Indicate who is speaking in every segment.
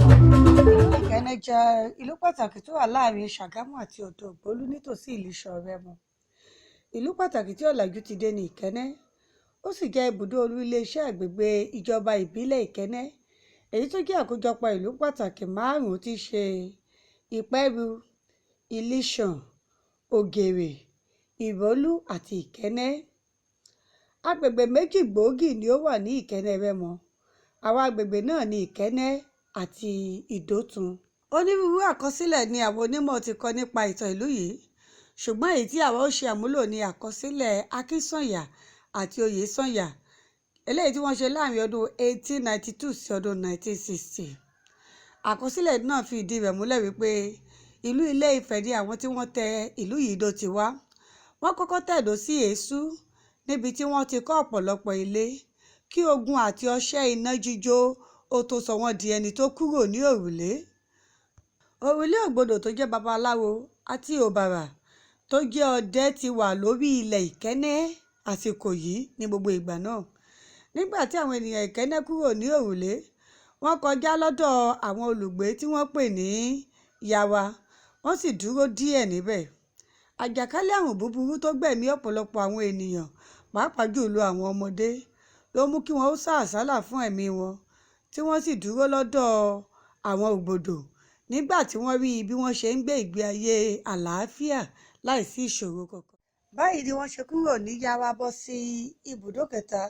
Speaker 1: Ìkẹ́nnẹ́ jẹ́ ìlú pàtàkì tó wà láàrin Ṣàgámù àti Odò Ògbólú nítòsí Ìlíṣàn Rẹ́mọ. Ìlú pàtàkì tí ọ̀làjú ti dé ní Ìkẹ́nnẹ́, ó sì jẹ́ ibùdó olú iléeṣẹ́ agbègbè ìjọba ìbílẹ̀ Ìkẹ́nnẹ́, èyí tó jẹ́ àkójọpọ̀ ìlú pàtàkì márùn-ún tí í ṣe Ìpẹ́rù, Ìlíṣàn, Ògèrè, Ìrólú àti Ìkẹ́nnẹ́. Agbègbè méjì gbòógì ni ó wà ní Ìkẹ́nnẹ́ Rẹ́mọ. Àwọn agbègbè náà ni Ìkẹ́nnẹ́ àti Ìdótun. Onírúurú àkọsílẹ̀ ni àwọn onímọ̀ ti kọ nípa ìtàn ìlú yìí, ṣùgbọ́n èyí tí àwa ó ṣe àmúlò ni àkọsílẹ̀ Akínsànyà àti Oyèsànyà, eléyìí tí wọ́n ṣe láàrin ọdún 1892 sí ọdún 1960. Àkọsílẹ̀ náà fi ìdí rẹ̀ múlẹ̀ wípé ìlú Ilé-Ifẹ̀ ni àwọn tí wọ́n tẹ ìlú yìí dó ti wá. Wọ́n kọ́kọ́ tẹ̀dó sí Èésú, níbi tí wọ́n ti kọ́ ọ̀pọ̀lọpọ̀ ilé, kí ogun àti ọṣẹ́ iná jíjó ó tó sọ wọ́n di ẹni tó kúrò ní Òrùlé. Òrùlé Ògbódò tó jẹ́ babaláwo àti Òbàrà tó jẹ́ ọdẹ ti wà lórí ilẹ̀ Ìkẹ́nnẹ́ àsìkò yìí ní gbogbo ìgbà náà. Nígbà tí àwọn ènìyàn Ìkẹ́nnẹ́ kúrò ní Òrùlé, wọ́n kọjá lọ́dọ̀ àwọn olùgbé tí wọ́n pè ní Yawa, wọ́n sì dúró díẹ̀ níbẹ̀. Àjàkálẹ̀ àrùn búburú tó gbẹ̀mí ọ̀pọ̀lọpọ̀ àwọn ènìyàn, pàápàá jùlọ àwọn ọmọdé, ló mú kí wọ́n ó sá àsálà fún ẹ̀mí wọn, tí wọ́n sì dúró lọ́dọ̀ àwọn Ògbódò nígbà tí wọ́n rí bí wọ́n ṣe ń gbé ìgbé ayé àlàáfíà láìsí ìṣòro kankan. Báyìí ni wọ́n ṣe kúrò ní Yawa bọ́ sí ibùdó kẹta,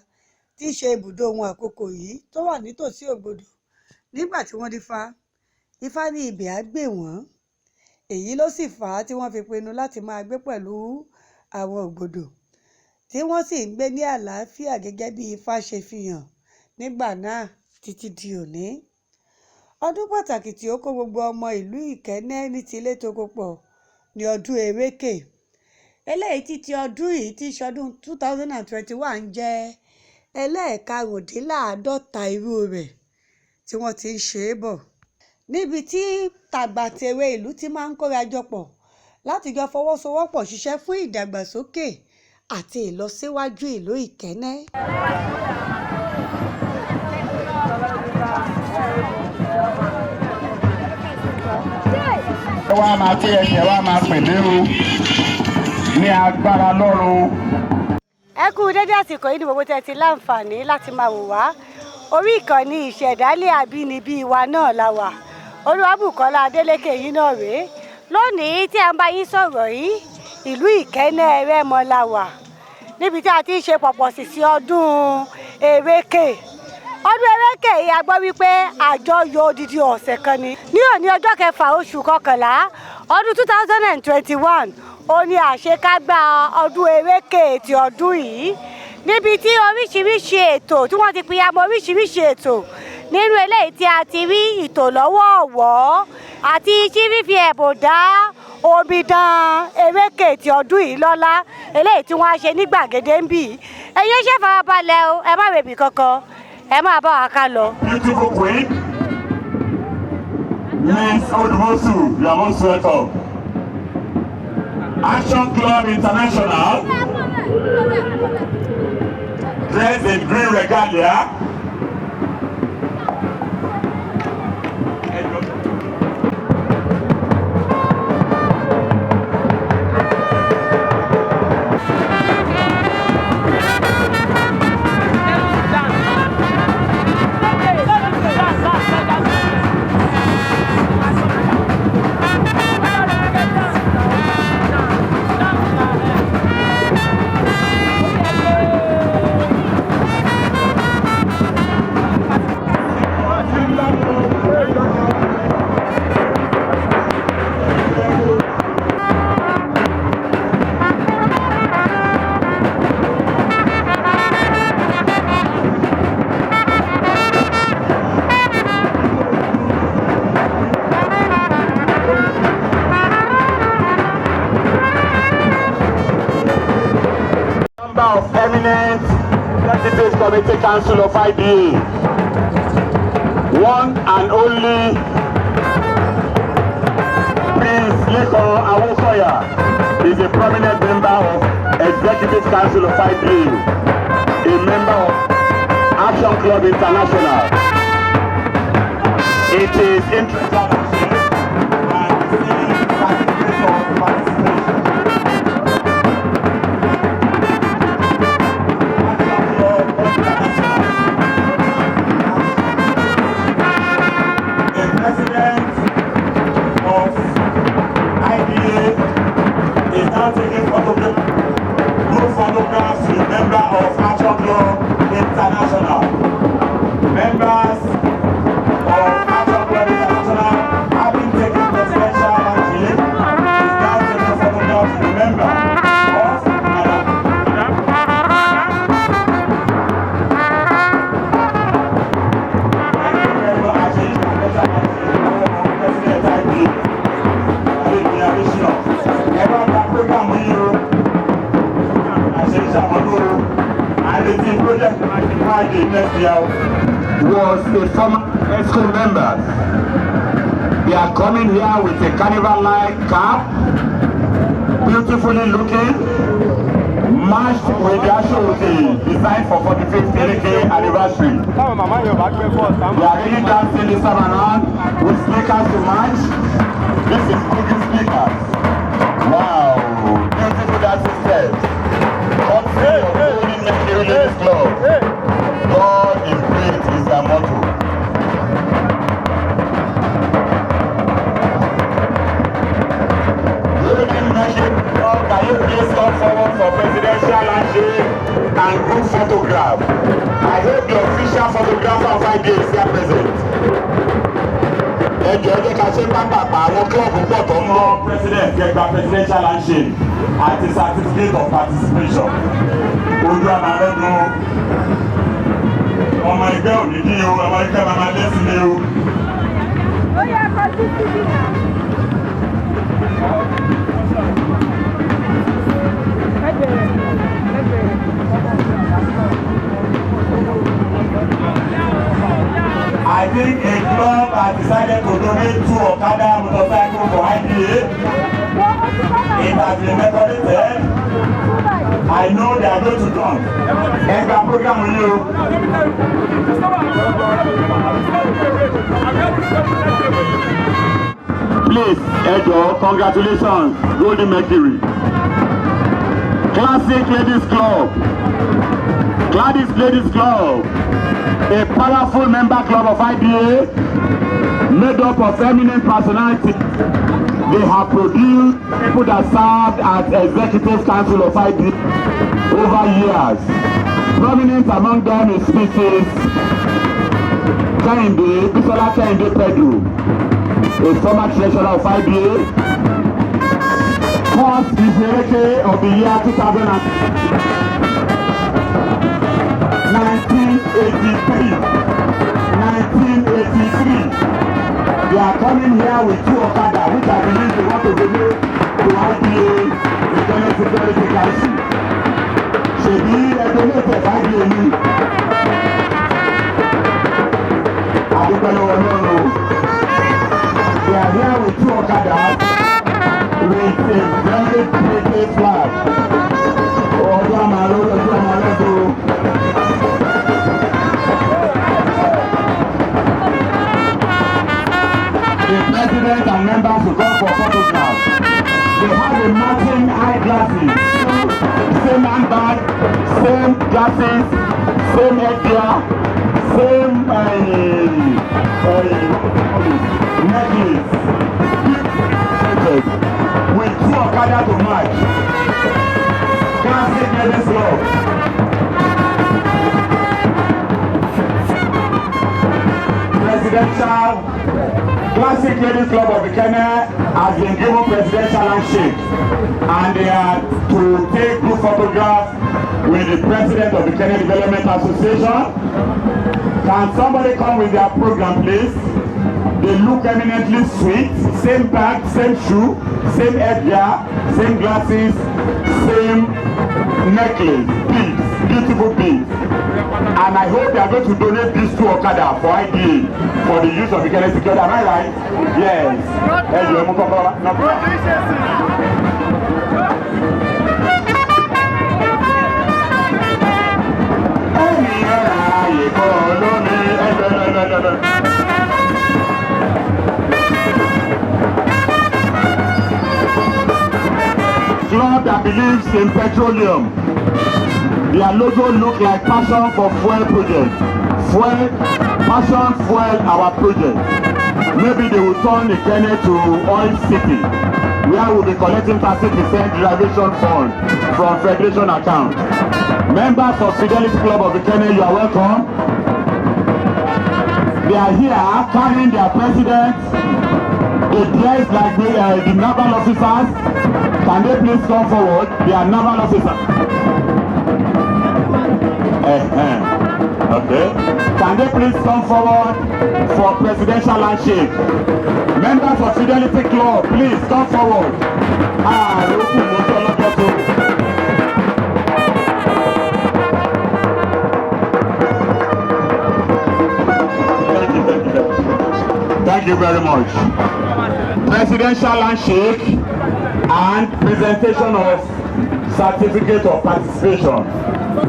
Speaker 1: tí í ṣe ibùdó ohun àkókò yìí tó wà nítòsí Ògbódò. Nígbà tí wọ́n dífá, Ifá ní ibẹ̀ á gbè wọ́n. Èyí ló sì fà á tí wọ́n fi pinnu láti máa gbé pẹ̀lú àwọn Ògbódò, tí wọ́n sì ń gbé ní àlàáfíà gẹ́gẹ́ bí Ifá ṣe fi hàn nígbà náà títí di òní. Ọdún pàtàkì tí ó kó gbogbo ọmọ ìlú Ìkẹ́nnẹ́ ní tilé toko pọ̀ ní ọdún Erékè. Eléyìí títí ọdún yìí tí ṣọdún 2021 jẹ́ ẹlẹ́ẹ̀karùndínláàádọ́ta irú rẹ̀ tí wọ́n ti ń ṣe é bọ̀, níbi tí tàgbàtèrè ìlú ti máa ń kóra jọ pọ̀ láti jọ fọwọ́sowọ́pọ̀ ṣiṣẹ́ fún ìdàgbàsókè àti ìlọsíwájú ìlú Ìkẹ́nnẹ́.
Speaker 2: Wá máa tí ẹsẹ̀ wá máa pèlé o ní agbára lọ́run.
Speaker 1: Ẹ kú dédé àsìkò yìí ní gbogbo tẹ́ ti láǹfààní láti máa wò wá. Orí ìkànnì ìṣẹ̀dálẹ̀ àbínibí wa náà la wà. Olúwabùkọ́lá Adélékè yìí náà rèé. Lónìí tí a ń bá yín sọ̀rọ̀ yìí, ìlú Ìkẹ́nnẹ́ Rẹ́mọ la wà, níbi tí a ti ń ṣe pọ̀pọ̀ṣìnṣìn ọdún Erékè. Ọdún Erékè yìí a gbọ́ wípé àjọyọ̀ odidi ọ̀sẹ̀ kan ni. Ní òní ọjọ́ 6 oṣù kọkànlá ọdún 2021, ó ní àṣekágbá ọdún Erékè ti ọdún yìí, níbi tí oríṣiríṣi ètò tí wọ́n ti pìyàmọ́ oríṣiríṣi ètò, nínú eléyìí tí a ti rí ìtòlọ́wọ̀ọ̀wọ́ àti fífi ẹ̀bùn dá omidan Erékè ti ọdún yìí lọ́lá, eléyìí tí wọ́n á ṣe ní gbàgede ń bì. Ẹ̀yin ṣe farabalẹ̀ o, ẹ má rèébì kankan, ẹ máa bá wa ká lọ.
Speaker 2: Beautiful queen, Miss Odumosu, you are most welcome. Action Club International, dressed in green regalia. Of eminent Deputy Committee Council of IBA, one and only Prince Lekan Awosoya is a prominent member of Executive Council of IDA, a member of Action Club International. It is interesting and seeing certificate of participation. Action Club International. A president of IDA is now taking photographs with member of Action Club International. Members of Action Club International having taken presidential handshake is now taking photographs with member of was a former ESCO members. They are coming here with a carnival-like cap, beautifully looking, matched with the actual design for 45th Kirike anniversary. They are really dancing this time around with speakers to match. This is cooking speakers. Wow, beautiful dancing steps. Country of Golden Mercury Ladies Club. God is great is their motto. Golden Mercury Club, can you please come forward for presidential handshake and group photograph? I hope the official photographer of IDA is here present. Ẹjọ́ ká ṣe pápápá àwọn klọ́ọ̀bù pọ̀ tó mọ́ president gẹ́gbà presidential handshake àti certificate of participation. Ojú àmàlẹ́dùn ọmọ ẹgbẹ́ òní ní o, ọmọ ẹgbẹ́ máa lẹ́sìn ní o. Ó yẹ kó sí síbí náà. I think a club has decided to donate 2 Okada motorcycles for IDA. It has been recorded. I know they are going to done. Ẹgbẹ́ program with you. Please, Ejo, congratulations, Golden Mercury. Classic Ladies Club. Gladys Ladies Club. A powerful member club of IDA made up of eminent personalities. They have produced people that served as Executive Council of IDA over years. Prominent among them is Mrs. Kehinde, Bisola Kehinde Pedro, a former treasurer of IDA. First Kirike of the year 1983. They are coming here with 2 Okada, which I believe they want to donate to IDA, the General Security Council. Ṣèbí ẹgbẹ́lẹ́fẹ̀ IDA ní àdúgbòlówó lọ́rùn. They are here with 2 Okadas with a very pretty flag. Ọjọ́ àmàlú, ọjọ́ àmàlẹ́dọ̀. The president and members will come for photographs. They have a matching eyeglasses, same handbag, same glasses, same headgear, same necklace. With 2 Okada to match. Classic Ladies Club. Presidential Classic Ladies Club of Kenya has been given presidential handshake, and they are to take group photographs with the president of the Kenya Development Association. Can somebody come with their program, please? They look eminently sweet. Same bag, same shoe, same headgear, same glasses, same necklace, beads, beautiful beads. And I hope they are going to donate these 2 Okada for IDA for the use of the Kenya security. Am I right? Yes. believes in petroleum. Their logo look like Passion for Fuel project. Fuel, Passion Fuel, our project. Maybe they will turn Ikenne to Oil City, where we'll be collecting 30% derivation fund from Federation account. Members of Fidelity Club of Ikenne, you are welcome. They are here carrying their president. They dress like the naval officers. Can they please come forward? They are naval officers. Okay. Can they please come forward for presidential handshake? Members of Fidelity Club, please come forward. Thank you very much. Presidential handshake and presentation of certificate of participation.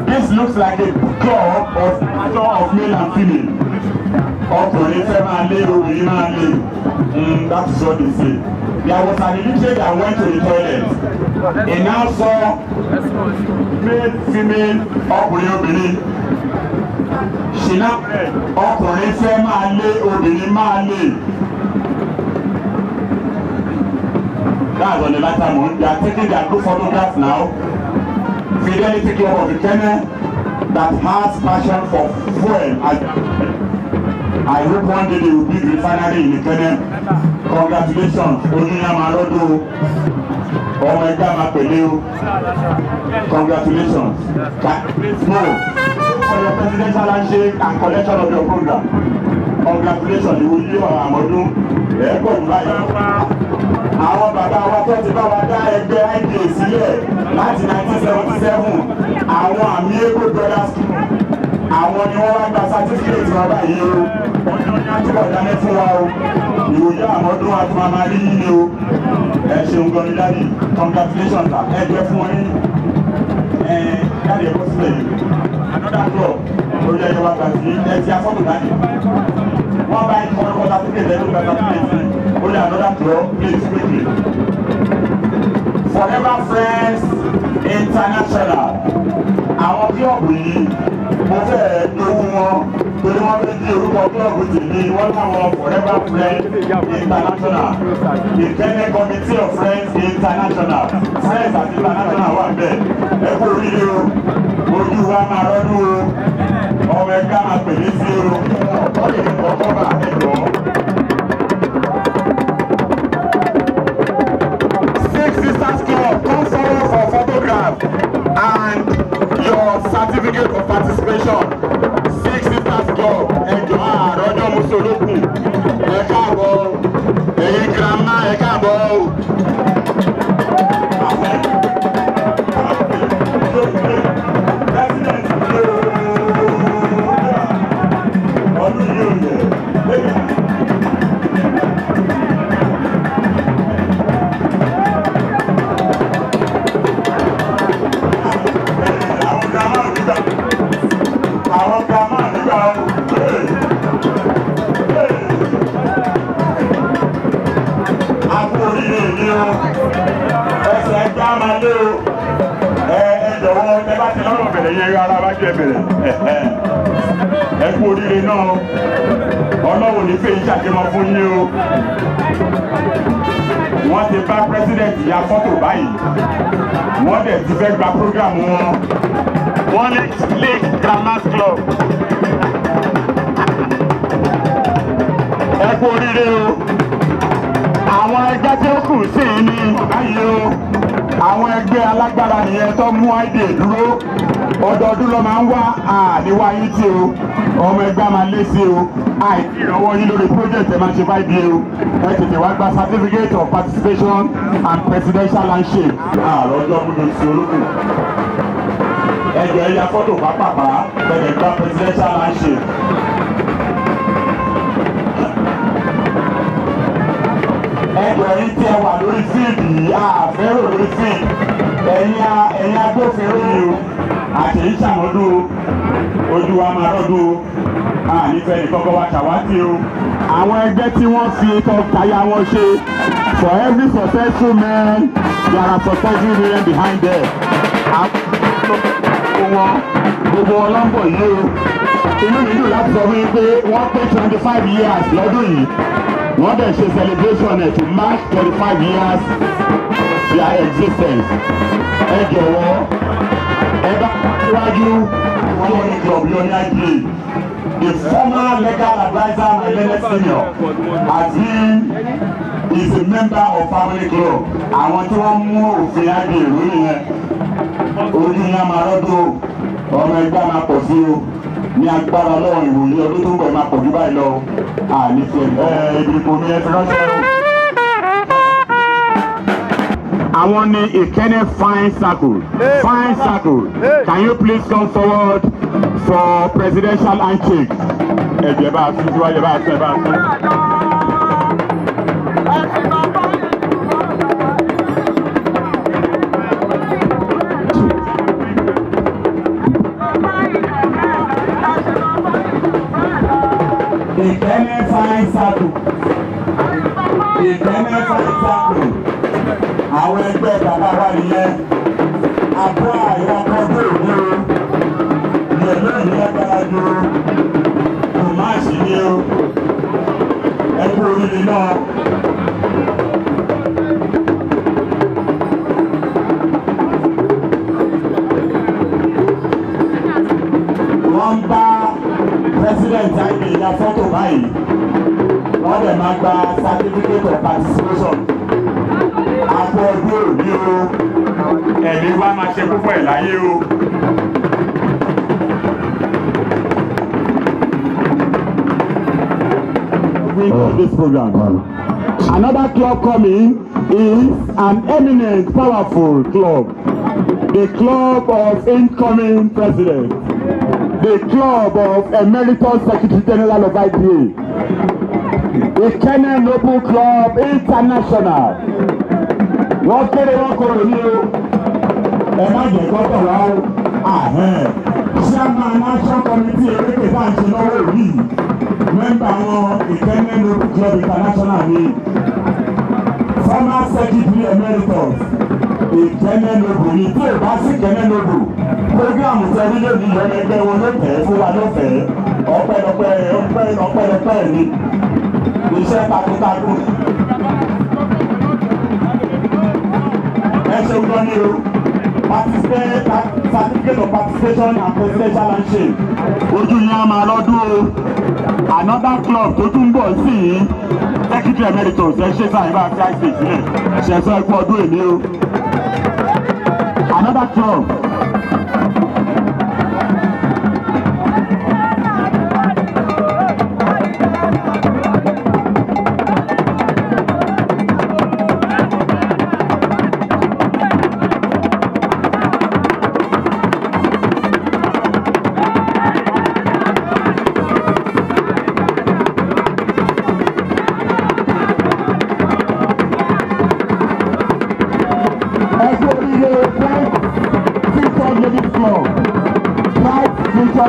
Speaker 2: This looks like a club of male and female. Ọkùnrin fẹ́ máa lé, obìnrin máa lé. That is what they say. There was an illiterate that went to the toilet. He now saw male, female, ọkùnrin, obìnrin. She now read, ọkùnrin fẹ́ máa lé, obìnrin máa lé. That's on the latter moon. They are taking their group photographs now. Fidelity Club of Ikenne that has passion for fuel. I hope one day they will build refinery in Ikenne. Congratulations, Onyemarodo, Omega. Congratulations. Please move for your presidential handshake and collection of your program. Congratulations, you will hear Amodu. Àwọn bàbá wa tó ti bá wa dá ẹgbẹ́ IDA sílẹ̀ láti 1977, àwọn àmì Ego Brothers, àwọn ni wọ́n wá gba certificate wọn báyìí o. Ọjọ́ ní àtúbọ̀ dáná fún wa o. Ìwòye àmọ́dún àti màmá rí yín ni o. Ẹ ṣeun gan ni dáàdì, congratulations ta, ẹ jẹ́ fún yín. Dáàdì ẹ̀kọ́ sílẹ̀ yìí. Another club, orí ẹ̀yọ́ wa gbà sí ẹ ti afọ́tò dáàdì. Wọ́n bá ń kọ́ ọ́kọ́ certificate ẹ̀rọ gbà certificate. Only another club, please quickly. Forever Friends International. Àwọn kílọ̀bù yìí, mo fẹ́ lówó wọn torí wọ́n fi di orúkọ kílọ̀bù tèmi wọ́n láwọn Forever Friends International. Ikenne Committee of Friends International. Friends àti International wà bẹ́ẹ̀. Ẹ kú oríire o, ojú wa máa rọ́dún o, ọmọ ẹ̀ka máa pèlé sí o, ọ̀tọ́ lè kọ́kọ́ bá ẹ̀jọ̀. Sisters Club, come forward for photograph and your certificate of participation. Six Sisters Club, ẹjọ́ àrọ́jọ́ Musolókun, ẹ káàbọ̀, ẹ̀yin grandma ẹ káàbọ̀. Ẹsẹ̀ ẹgbẹ́ máa lé o, ẹ jọ̀wọ́ ẹ bá ti lọ́rọ̀ bẹ̀rẹ̀ yẹn rárá bá jẹ́ bẹ̀rẹ̀ ẹ kú oríire náà Ọlọ́run ní fẹ́ ìṣàkímọ́ fún yín o. Wọ́n ti bá president ya fọ́tò báyìí, wọ́n dẹ̀ ti fẹ́ gba program wọn. Wọ́n ní Lake Grammar Club. Ẹ kú oríire o. Àwọn ẹgbẹ́ tí ó kù sí ní báyìí o, àwọn ẹgbẹ́ alágbára nìyẹn tó mú IDA dúró, ọdọọdún ló máa ń wá àníwá yín tí o, ọmọ ẹgbẹ́ máa lé sí o, àìsí ìrànwọ́ yín lórí project ẹ máa ṣe báyìí o, ẹ tètè wá gba certificate of participation and presidential handshake. Àròjọ́ múlò sí olókùn. Ẹjọ́ ẹ̀yà fọ́tò pápápá bẹ̀rẹ̀ gba presidential handshake. Ẹgbẹ̀rin tí ẹ wà lórí fíìdì yìí, àfẹ́rò lórí fíìdì, ẹ̀yin agbófinró yìí o, àṣèyí ṣàmọ́dún o, ojú wa máa rọ́dún o, ànífẹ́ nìkọ́kọ́ wa ṣàwátì o. Àwọn ẹgbẹ́ tí wọ́n fi tọkàyà wọn ṣe for every successful man There are substantial million behind there. Gbogbo wọn ló ń bọ̀ yìí o. Inú mi dùn láti sọ fún yín pé wọ́n pé 25 years lọ́dún yìí. Wọ́n dẹ̀ ṣe celebration ẹ̀ to mark 25 years their existence. Ẹ jọ̀wọ́ ẹ bá wájú Harmony Club lórí IPA. The former legal adviser my learned senior has been is a member of Harmony Club. Àwọn tí wọ́n mú òfin IPA lórí yẹn. Ojú yẹn máa rọ́dọ̀ ọmọ ẹgbẹ́ máa pọ̀ sí o. Ní agbára lọ́wọ́ ìwòye ọdún tó ń bọ̀ máa pọ̀ jù báyìí lọ. Ànífẹ́ ìdìbò mi ẹ fi ránṣẹ́ o. Àwọn ní Ikenne Fine Circle. Fine Circle. Can you please come forward for presidential handshake? Ẹ̀jẹ̀ bá a tún síwájú bá a tún ẹ̀ bá a tún. Ikenne Fine Circle. Ikenne Fine Circle. Àwọn ẹgbẹ́ bàbá wa nìyẹn. Àbúrò àìwọ́kọ́dé òní o. Yẹ̀lú ìyẹ́gbára ju Tòmáṣì ni o. Ẹ kú oríire náà. Wọ́n ń bá president àìní ìyá fọ́tò báyìí. Wọ́n dẹ̀ máa gba certificate of participation. Àpò ọdún òní o. Ẹ̀mí wa máa ṣe púpọ̀ ẹ̀ láyé o. This program. Another club coming is an eminent, powerful club. The club of incoming president. The club of Emeritus Secretary General of IPA. Ikenne Noble Club International. Wọ́n kéré wọ́n kọ̀rọ̀ ní o. Ẹ má jẹ́ gbọ́dọ̀ wá o. Chairman National Committee Eréke bá ń ṣe lọ́wọ́ yìí. Mẹ́mbà wọn Ikenne Noble Club International ni. Former Secretary Emeritus Ikenne Noble ni tí ò bá sí Ikenne Noble. Programu tẹ́lẹ̀ ní ìyẹn ẹgbẹ́ wọn ló tẹ̀ fún wa lọ́fẹ̀ẹ́. Ọpẹ́lọpẹ́ ni. Iṣẹ́ takuntakun. Ẹ ṣeun gan ni o. Certificate of participation and presidential handshake. Ojú yẹn a máa lọ́dún o. Another club tó tún bọ̀ sí i. Secretary Emeritus ẹ ṣe sáà ìbá fi àìsè sílẹ̀. Ẹ̀ṣẹ̀ sọ ẹ̀kú ọdún èmi o. Another club.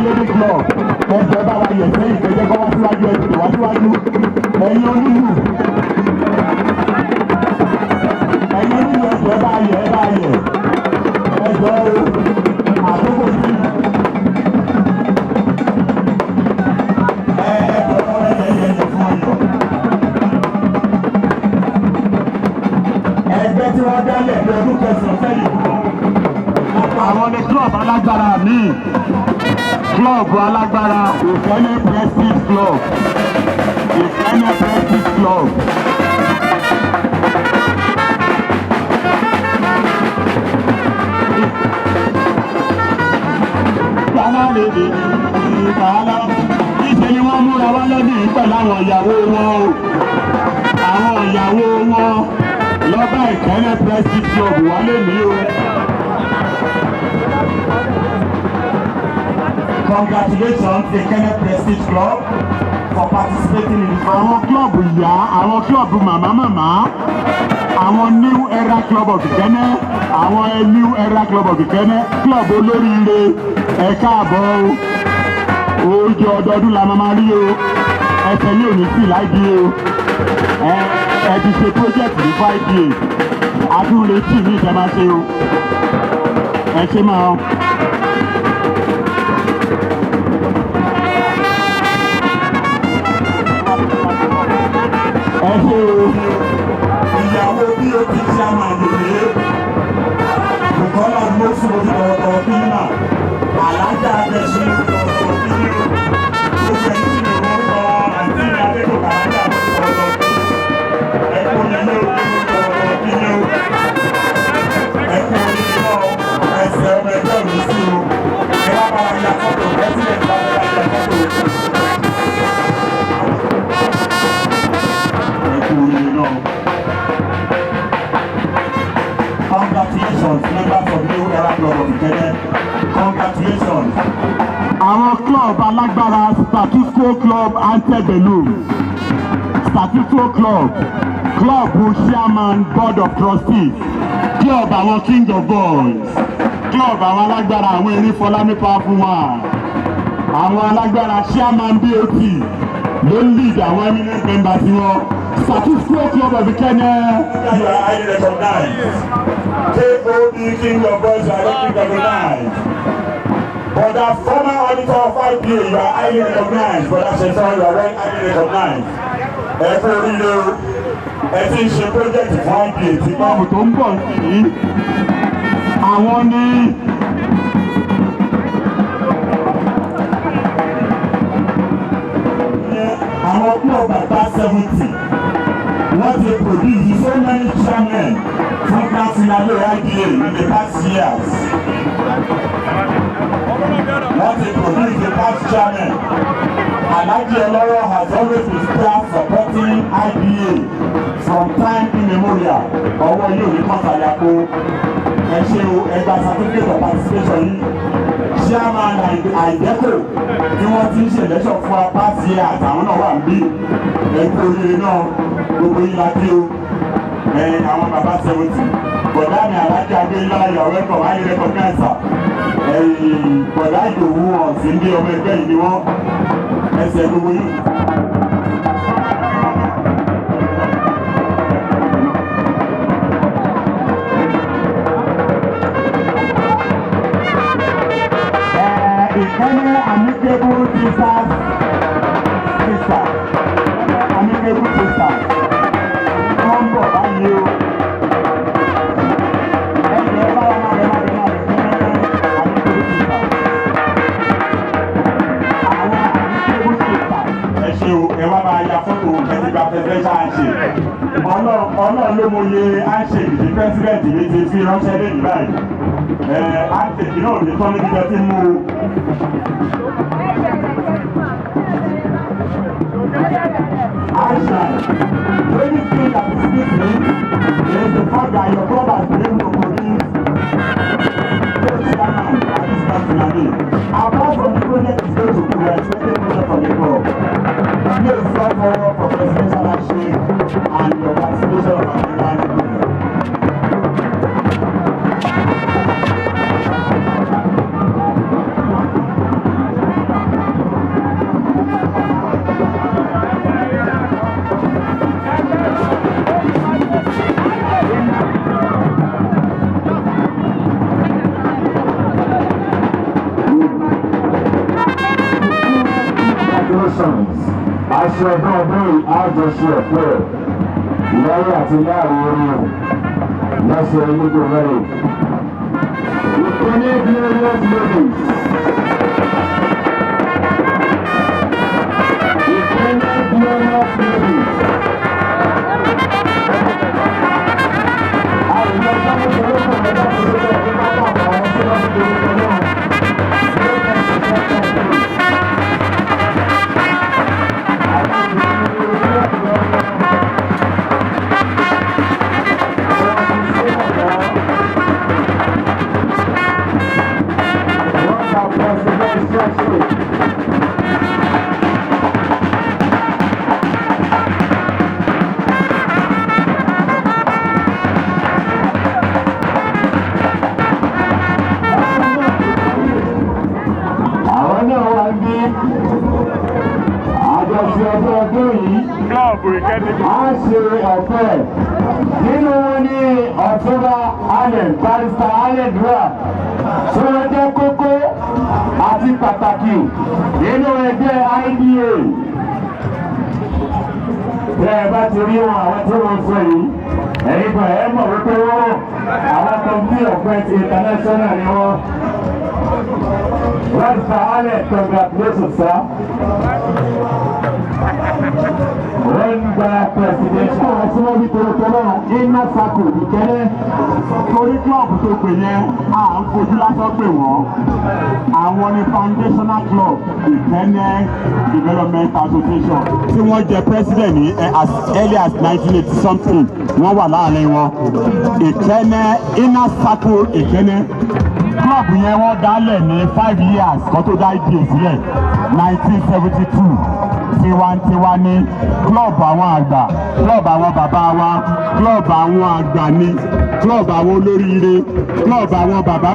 Speaker 2: Ladies Club ẹgbẹ́ bá wa yẹ̀ sẹ́yìn kẹjẹ kọ́ wá síwájú ẹ̀sìn wá síwájú ẹ̀yin onílù ẹgbẹ́ bá yẹ̀ ẹgbẹ́ àkókò sí ẹgbẹ́ fún ọyọ ẹgbẹ́ tí wọ́n dálẹ̀ ní ọdún kẹsàn-án sẹ́yìn àwọn ní club alágbára míì. Club alágbára Ikenne Prestige Club. Ikenne Prestige Club. Bàbá lèdè ìbàlá. Níṣẹ́ ni wọ́n múra wá lọ́dún pẹ̀lú àwọn ìyàwó wọn o. Àwọn ìyàwó wọn lọ́ba Ikenne Prestige Club wálé ní o. Congratulations, Ikenne Prestige Club, for participating in the program. Àwọn klọ́ọ̀bù ìyá, àwọn klọ́ọ̀bù màmá, àwọn New Era Club of Ikenne, àwọn New Era Club of Ikenne, klọ́ọ̀bù olóríire, ẹ káàbọ̀ o, oúnjẹ ọdọọdún la máa rí o, ẹsẹ̀ ní òní sí láìdí o, ẹ ti ṣe project ní 5 years. adúlé tì ní ìjọba ṣe o ẹ ṣe máa o. ẹ ṣe o ìyàwó bí o ti ṣe àmàlùmí Bùkọ́lá Mọ́sù ọ̀tọ̀ bímà alájà àjẹsí ọ̀tọ̀ bímà ó fẹ́ tí mi wọ́n kọ́ àti adékòkà alájà ọ̀tọ̀ bímà ẹ̀kọ́ yẹn ló bí ọ̀tọ̀ bímà ẹ̀kọ́ yẹn lọ ẹsẹ̀ ọmọ ẹgbẹ́ mi sí o ẹ wá bá wa ya fọ́tò pẹ́sìdẹ̀ntì bá wa ya fọ́tò ẹ̀kọ́ yẹn lọ. Congratulations, members of New Era Club of Ikene. Congratulations. Our club alágbára Status Quo Club Antebellum. Status Quo Club. Club Chairman Board of Trustees. Club àwọn King of Boys. Club àwọn alágbára àwọn erin Fọlámi Powerful One. Àwọn alágbára Chairman BOT ló ń lead àwọn eminent members wọn. Status Quo Club of Ikene. You are highly recognized. KOB King of Boys are highly recognized. But the former auditor of IPA, you are highly recognized. But as a son, you are very highly recognized. Every leader, every project fún IPA ti pọ́ọ̀mù tó ń bọ̀ sí àwọn ní. Àwọn club bàbá 70. What they produce so many chairmen from Councilor IPA in the past years. What they produce the past chairman. Alhaji Oloro has always been staff supporting IPA from time immemorial. Ọwọ́ yóò ní kọ́sàyàkó. Ẹ ṣe o ẹgbà certificate of participation yìí. Chairman Àìdẹ́kò ni wọ́n ti ń ṣèlẹ́sọ̀ fún wa past years àwọn náà wà ń bí. Ẹ̀kọ́ oríire náà gbogbo yìí la bí o àwọn bàbá 70 bọ̀dá mi alájà agbéyìnlá ìyàwó ẹ̀kọ́ wáyé rẹ́kọ̀gẹ́sà bọ̀dá ìdòwú ọ̀sìn bí ọmọ ẹgbẹ́ yìí ni wọ́n ẹsẹ̀ gbogbo yìí. Ikene Amicable Sisters Amicable Sisters wọ́n bọ̀ báyìí o. Ẹ̀jẹ̀ bá wà máa bẹ̀ Amicable Sisters. Àwọn Amicable Sisters. Ẹ ṣe o, ẹ wá máa ya fọ́tò ẹ̀dìgbà presidential handshake. Ọlọ́run ló mọ iye handshake tí president yìí ti fi ránṣẹ́ lé ní báyìí. Handshake náà lè tọ́ níbi tẹ́ tí mú o. Aisha, the only thing that is missing is the fact that your club has been able to produce good chairman at this country. Apart from the project is going to be, we are expecting project from the club. Please step forward for presidential handshake and your participation of our Ghana group. Aṣọ ẹ̀dá ọdún yìí àjọṣe ẹ̀pẹ́ ìwáyé àti láàrin orin lọ́sẹ̀ onígbò mẹ́rin. Ìkíní glorious ladies. Ìkíní glorious ladies. Àìmọ̀ sọ́mọ́ ìṣòro kan ẹ̀dá ìṣòro ẹ̀dá pápá àwọn tí wọ́n ti dòwò pẹ̀lú àwọn. Àjọṣe ọjọ́ ọdún yìí, a ṣe ọ̀fẹ́ nínú wọn ni Ọ̀túnba Allen Barrister Allen Dua tí wọ́n jẹ́ kókó àti pàtàkì nínú ẹgbẹ́ IDA. Bí ẹ bá ti rí wọn àwọn tí wọ́n sọ yìí ẹ̀yin kan ẹ̀ mọ̀ wípé wọ́n àwọn Committee of Friends International ni wọ́n. Barrister Allen, congratulations sir. Wọ́n gba presidential ọ̀sán tòótọ́lọ́ iná sako ìkẹ́lẹ́ torí club tó pè yẹn à ń fojú lásán pè wọ́n. Àwọn ni foundational club Ìkẹ́nẹ́ Development Association tí wọ́n jẹ president ní as early as 1980 something wọ́n wà láàrin wọn. Ìkẹ́nẹ́ iná sako Ìkẹ́nẹ́ club yẹn wọ́n dálẹ̀ ní 5 years kan tó dá ìdí sílẹ̀ 1972 tiwantiwa ní club àwọn àgbà club àwọn bàbá wa club àwọn àgbà ní club àwọn olóríire club àwọn bàbá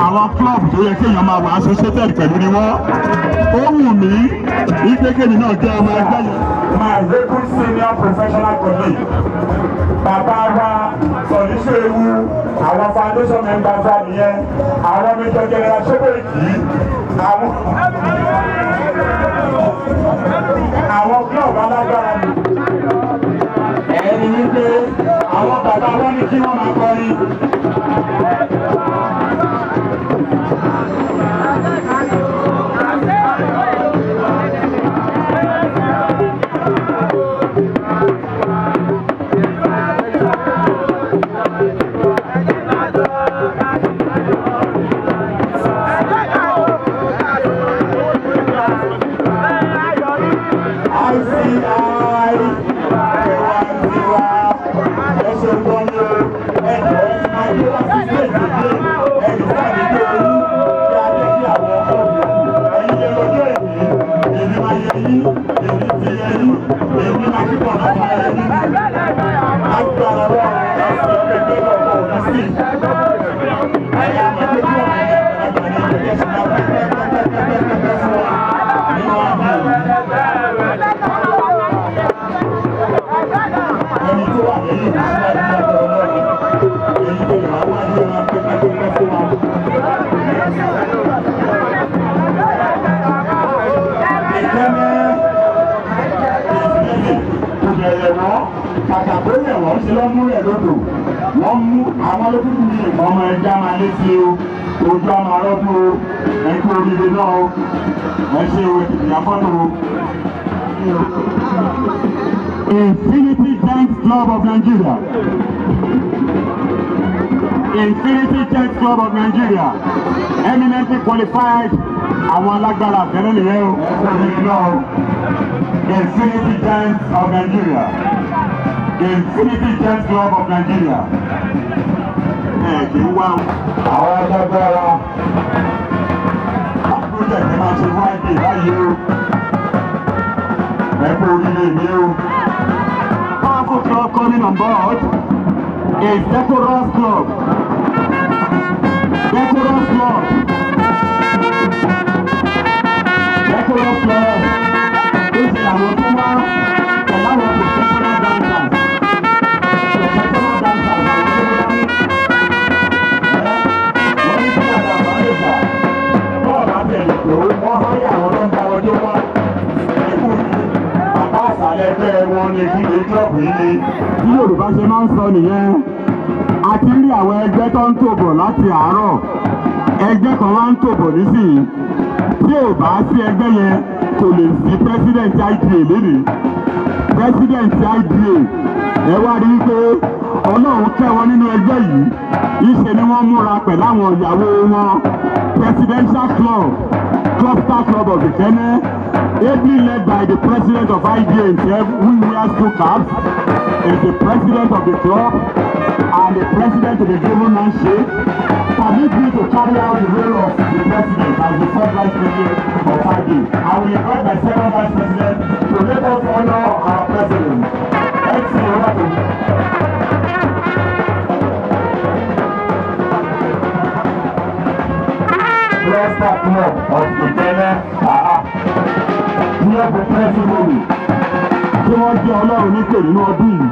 Speaker 2: àwọn club tó yẹ kéèyàn máa wà associated pẹ̀lú ni wọ́n. Ó wù mí ìgbékèmí náà jẹ́ ọmọ ẹgbẹ́ yẹn. My very senior professional colleague bàbá wa sọ̀níṣẹ́ ewu àwọn foundation members wa nìyẹn àwọn Major General Ṣébèkì àwọn club alágbára ni ẹni wípé àwọn bàbá wọn ní kí wọ́n máa kọrin. Wọ́n ṣe lọ́mú rẹ̀ lódò wọ́n mú àwọn olókùnkùn ní ọmọ ẹja máa lé sí o ojú àmọ́ ọlọ́dún o ẹ̀kú oríire náà o ẹ ṣe o ìyàfọ́tò o. Infinity Dance Club of Nigeria. Infinity Dance Club of Nigeria eminently qualified àwọn alágbára àfẹ́rẹ́ nìyẹn o ẹ̀kú oríire náà o. Infinity Dance of Nigeria. The Infinity Dance Club of Nigeria. Kì í wá àwọn alágbára project ẹ máa ṣe wáìdì báyìí o. Ẹ kú oríire mi o. Powerful club coming on board is Decorous Club. Decorous Club. Decorous Club. Ó ṣe àwọn tó wá pẹ̀lú àwọn professional dancers. Bí Yorùbá ṣe máa ń sọ nìyẹn, a ti rí àwọn ẹgbẹ́ tó ń tòbọ̀ láti àárọ̀, ẹgbẹ́ kan wá ń tòbọ̀ nísìnyí, tí ò bá sí ẹgbẹ́ yẹn kò lè sí president IDA lónìí. President IDA ẹ wá rí i pé Ọlọ́run kẹ́ wọn nínú ẹgbẹ́ yìí, ìṣe ni wọ́n múra pẹ̀lú àwọn ìyàwó wọn. Presidential Club, Cluster Club of Ìkẹ́nẹ́, ably led by the president of IDA himself, who wears 2 caps, is the president of the club and the president of the given handshake. Permit me to carry out the role of the president as the first vice president of IDA. I will invite my second vice president to let us honor our president. Let's see what happens. Cluster Club of Ìkẹ́nẹ́, club president. tí wọ́n jẹ́ ọlọ́run nípè nínú ọdún yìí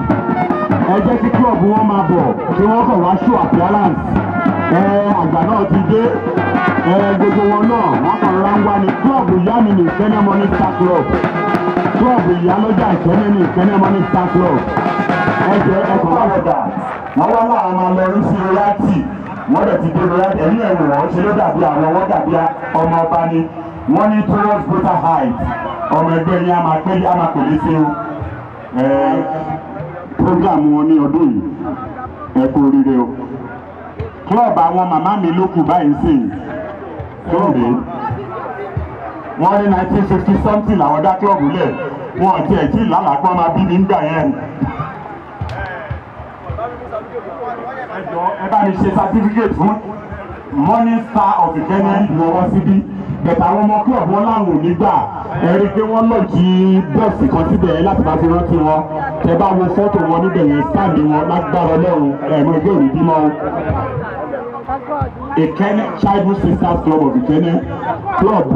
Speaker 2: ẹ jẹ́ kí klọ́ọ̀bù wọn máa bọ̀ kí wọ́n kàn wá show appearance àgbà náà ti dé gbogbo wọn náà wọ́n kàn rán wá ní klọ́ọ̀bù ìyá mi ní Ìkẹ́nnẹ́ Morning Star Club klọ́ọ̀bù ìyálọ́jà Ìkẹ́nnẹ́ ní Ìkẹ́nnẹ́ Morning Star Club ẹ jẹ́ ẹ̀kọ́ wà lọ́dà wọ́n wá láwọn máa lọ rí sí royalty wọ́n dẹ̀ ti dé royalty ẹ̀yìn ẹ̀wọ̀n wọ́n ṣe ló dàbí àwọn wọ́n dàbí ọmọ ọba ni wọ́n ní towards greater height ọmọ ẹgbẹ́ yẹn a máa pèlè sí program wọn ní ọdún yìí ẹ kú oríire o club àwọn màmá mi ló kù báyìí sí tóòrè wọ́n ní 1950 something làwọn dá club lẹ̀ wọn ti ẹ̀ tí lálàpọ̀ máa bí mi ń gbà yẹn. ẹ bá mi ṣe certificate fún Morning Star of Ìkẹ́nnẹ́ lọ́wọ́ síbí bẹ̀tẹ̀ àwọn ọmọ club wọn láwọn ò ní gbà ẹ rí i pé wọ́n lọ jí bọ́ọ̀sì kan síbẹ̀ láti bá fi rántí wọn tẹ bá wo fọ́tò wọn níbẹ̀ yẹn sáàmì wọn lágbára Ọlọ́run ẹ̀mọ́ ẹgbẹ́ òní bímọ. Ìkẹ́nnẹ́ Childhood Sisters Club of Ìkẹ́nnẹ́ club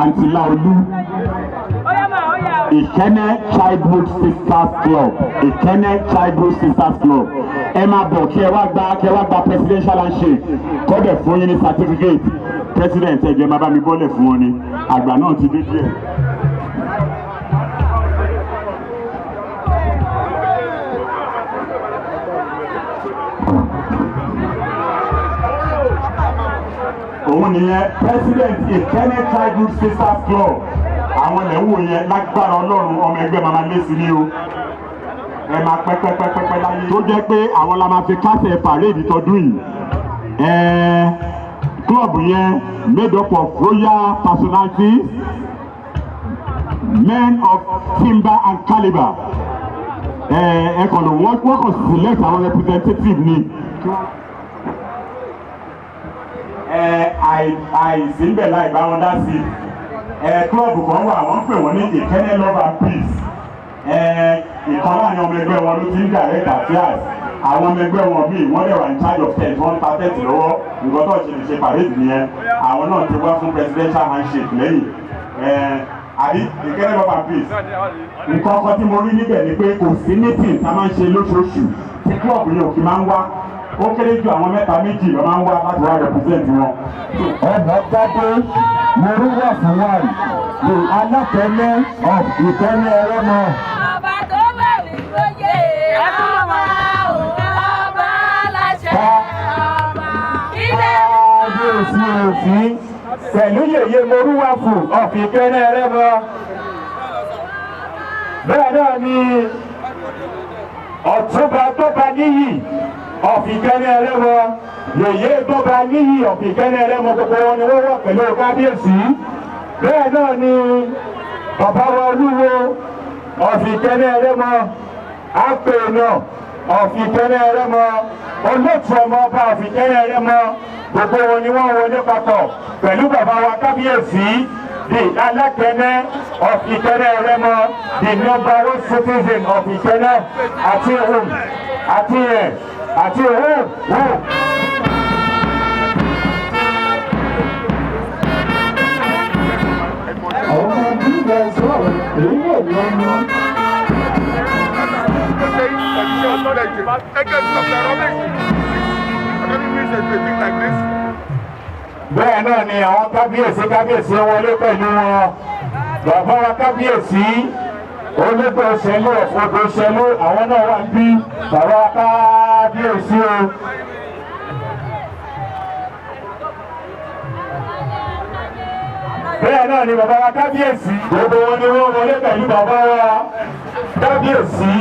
Speaker 2: Aunty Laolu Ìkẹ́nnẹ́ Childhood Sisters Club Ìkẹ́nnẹ́ Childhood Sisters Club ẹ máa bọ̀ kí ẹ wá gba presidential handshake kọ́dẹ̀ fún yín ní certificate president ẹ̀jẹ̀ máa bá mi bọ́lẹ̀ fún wọn ni àgbà náà ti dé díẹ̀. òun nìyẹn president Ìkẹ́nnẹ́ Childhood Sisters Club àwọn ẹ̀wò yẹn lágbára Ọlọ́run ọmọ ẹgbẹ́ máa lé sí ní o ẹ máa pẹ́pẹ́pẹ́pẹ́ láyé. tó jẹ́ pé àwọn la máa fi kásẹ̀ parade tọdún yìí club yẹn made up of royal personalities men of timber and calibre ẹ kàn ló wọ́n kàn select àwọn representative ni. àìsí ń bẹ̀ láì bá wọn dá sí club kan wà wọ́n pè wọ́n ní Ìkẹ́nnẹ́ Love and Peace ìkan láàrin ọmọ ẹgbẹ́ wọn ló ti ń direct affairs àwọn ọmọ ẹgbẹ́ wọn bíi wọ́n dẹ̀ wà in charge of tent wọ́n ta tent lọ́wọ́ nǹkan tó ṣe lè ṣe parade nìyẹn àwọn náà ti wá fún presidential handshake lẹ́yìn àbí Ìkẹ́nnẹ́ Love and Peace nǹkan kan tí mo rí níbẹ̀ ni pé kò sí meeting tá a máa ń ṣe lóṣooṣù tí club yẹn ò kí máa ń wá ó kéré ju àwọn mẹ́ta méjì ló máa ń wá láti wá represent wọn. ọ̀nà gbàgbé mo rí wà fún wa ní alákẹ́lẹ́ of Ìkẹ́nnẹ́ Ẹrẹ́mọ.
Speaker 3: ọba tó bá mi lóye ọba ọba láṣẹ ọba ilé
Speaker 2: kábíyèsí òfin pẹ̀lú yèyé Morúwàfù of Ìkẹ́nnẹ́ Ẹrẹ́mọ. bẹ́ẹ̀ náà ni Ọ̀túnba tó bá níyì of Ìkẹ́nnẹ́ Ẹrẹ́mọ yèyé tó bá níyì of Ìkẹ́nnẹ́ Ẹrẹ́mọ gbogbo wọn ni wọ́n wọ̀ pẹ̀lú kábíyèsí. bẹ́ẹ̀ náà ni bàbá wa Olúwo of Ìkẹ́nnẹ́ Ẹrẹ́mọ Apèèyàn of Ìkẹ́nnẹ́ Ẹrẹ́mọ olóòtú ọmọ ọba of Ìkẹ́nnẹ́ Ẹrẹ́mọ gbogbo wọn ni wọ́n wọlé papọ̀ pẹ̀lú bàbá wa kábíyèsí the Alákẹ́nnẹ́ of Ìkẹ́nnẹ́ Ẹrẹ́mọ the number one citizen of Ìkẹ́nnẹ́ àti ohun àti ẹ̀ àti ohun. àwọn ọmọ ìgbà sọ̀rọ̀ èyí ò lọ́nà. bẹ́ẹ̀ náà ni àwọn kábíyèsí wọlé pẹ̀lú wọn bàbá wa kábíyèsí olóògbé òṣèlú ọ̀fọ̀dọ̀ òṣèlú àwọn náà wà bí bàbá wa kábíyèsí o. bẹ́ẹ̀ náà ni bàbá wa kábíyèsí gbogbo wọn ni wọ́n wọlé pẹ̀lú bàbá wa kábíyèsí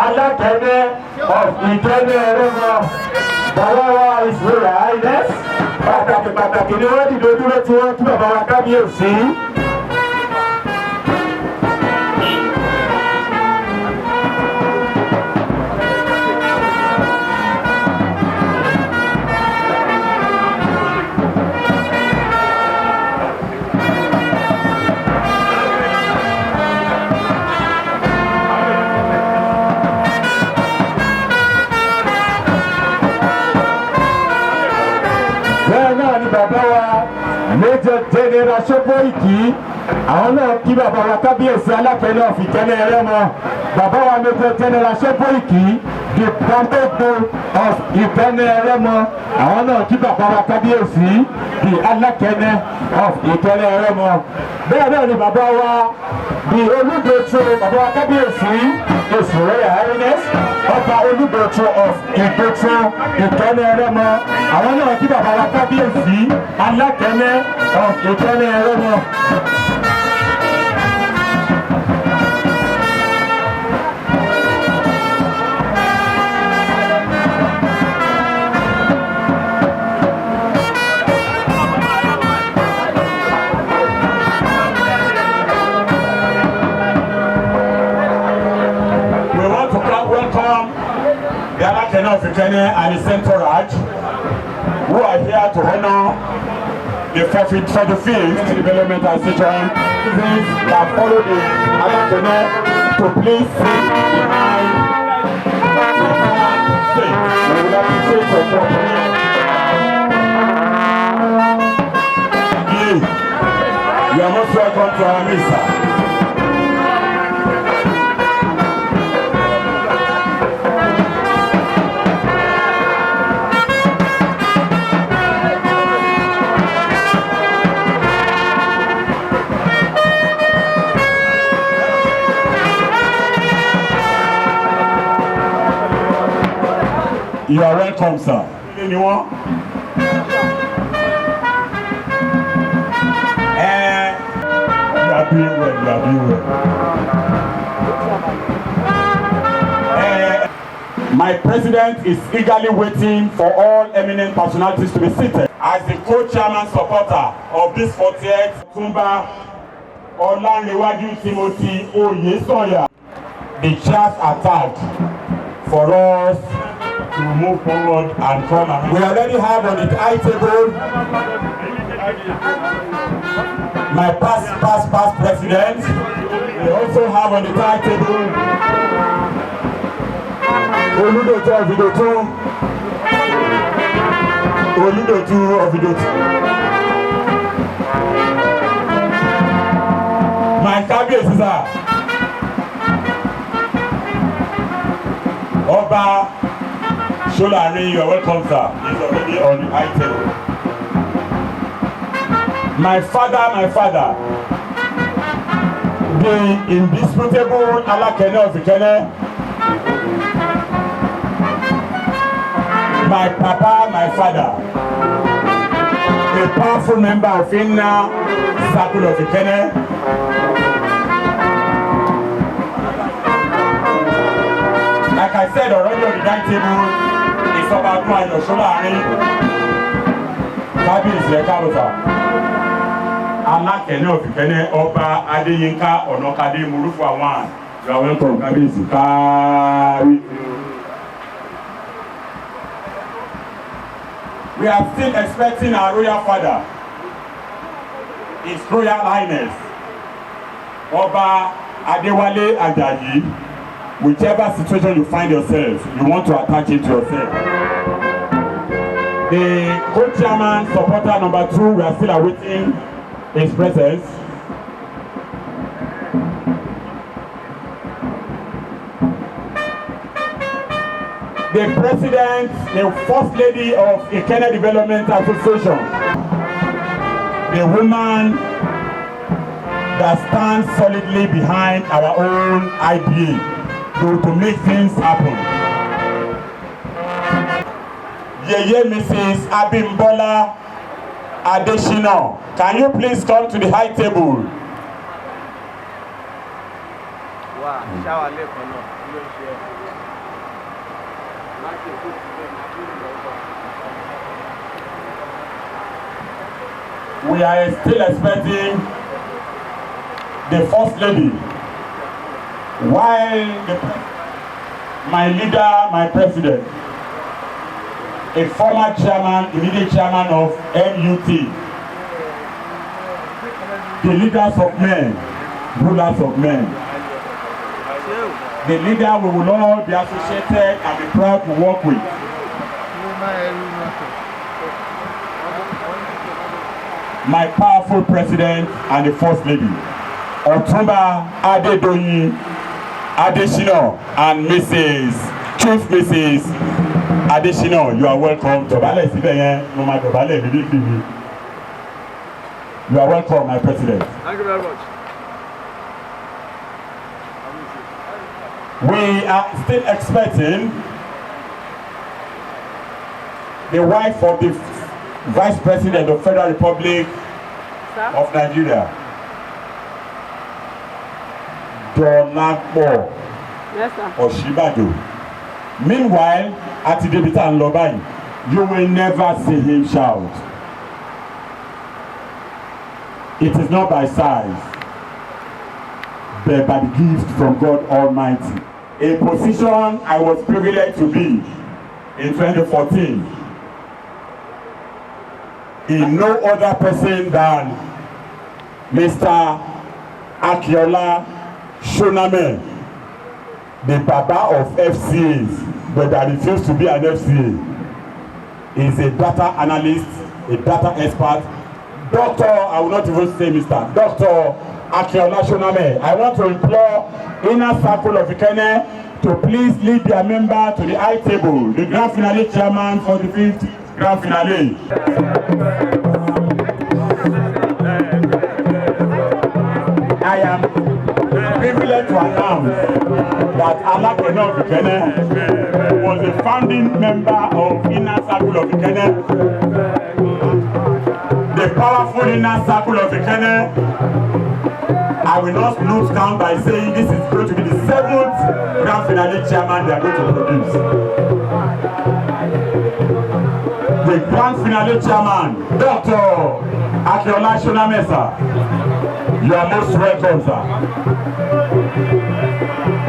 Speaker 2: Alákẹ́nnẹ́ of Ìkẹ́nnẹ́ Ẹrẹ́mọ bàbá wa ìṣòro àìlẹ́s pàtàkì ni wọ́n dìde dúró tí wọ́n kí bàbá wa kábíyèsí. bẹ́ẹ̀ náà ni bàbá wa Major General Sopoiki àwọn náà kí bàbá wa kábíyèsí alápẹ̀lẹ̀ of Ìkẹ́nnẹ́ Ẹrẹ́mọ bàbá wa Major General Ṣẹ́bóìkì the Bantopo of Ìkẹ́nnẹ́ Ẹrẹ́mọ àwọn náà kí bàbá wa kábíyèsí the alákẹ́nẹ́ of Ìkẹ́nnẹ́ Ẹrẹ́mọ bẹ́ẹ̀ náà ni bàbá wa the Olúgbòtro bàbá wa kábíyèsí His Royal Highness ọba Olúgbòtro of Ìgbòtro Ìkẹ́nnẹ́ Ẹrẹ́mọ àwọn náà kí bàbá wa kábíyèsí alákẹ́nẹ́ of Ìkẹ́nnẹ́ Ẹrẹ́mọ. Of Ìkẹ́nnẹ́ and his entourage who are here to honor the 45th developmental session that follow the Alakene to please sit behind the stage. We would appreciate your support. You are most welcome to our minister. You are welcome, sir. Anyone? You are doing well, you are doing well. My president is eagerly waiting for all eminent personalities to be seated. As the co-chairman supporter of this 40th Tumba Olanrewaju Timothy Oyesoya, the chairs are tagged for us to move forward and come. We already have on the high table my past president. We also have on the high table Oludotu of Idotu. My kábíyèsí sir. Ọba Ṣọ́lárin, you are welcome, sir. He's already on the high table. My father, the indisputable Alakene of Ìkẹ́nnẹ́. My papa, my father, a powerful member of Inner Circle of Ìkẹ́nnẹ́. Like I said already on the dining table, it's about Ayọ̀ Ṣọ́lárin, kábíyèsí ẹ káàbọ̀ sà. Alákẹ́nẹ́ of Ìkẹ́nnẹ́ Ọba Adéyínká Ọ̀nàkadé Múrúfú àwọn you are welcome kábíyèsí kárí. We are still expecting our royal father, His Royal Highness Ọba Adéwálé Àjàyí. Whichever situation you find yourself, you want to attach it to yourself. The co-chairman supporter number 2, we are still awaiting his presence. The president, the first lady of Ìkẹ́nnẹ́ Development Association, the woman that stands solidly behind our own IBA. To make things happen. Yeye Mrs. Abimbola Adesina, can you please come to the high table? We are still expecting the first lady. While my leader, my president, a former chairman, immediate chairman of NUT, the leaders of men, rulers of men, the leader we will all be associated and be proud to work with. my powerful president and the first lady, Otumba Adedoyin Adesina and Chief Mrs. Adesina. You are welcome. You are welcome, my president.
Speaker 4: Thank you very much.
Speaker 2: We are still expecting the wife of the Vice President of Federal Republic of Nigeria, Dolapo Oshibado. Meanwhile, at the Debitan Lobai, you will never see him shout. It is not by size, but by the gift from God Almighty. A position I was privileged to be in 2014. In no other person than Mr. Akiola Shoname, the Baba of FCAs, but that refused to be an FCA, is a data analyst, a data expert. Doctor, I will not even say Mr. Dr. Akiola Shoname. I want to implore Inner Circle of Ikene to please lead their member to the high table, the grand finale chairman for the 5th grand finale. I am privileged to announce that Alakene of Ikene was a founding member of Inner Circle of Ikene. The powerful Inner Circle of Ikene. I will not lose count by saying this is going to be the 7th grand finale chairman they are going to produce. The grand finale chairman, Dr. Akiola Shoname, sir. You are most welcome, sir.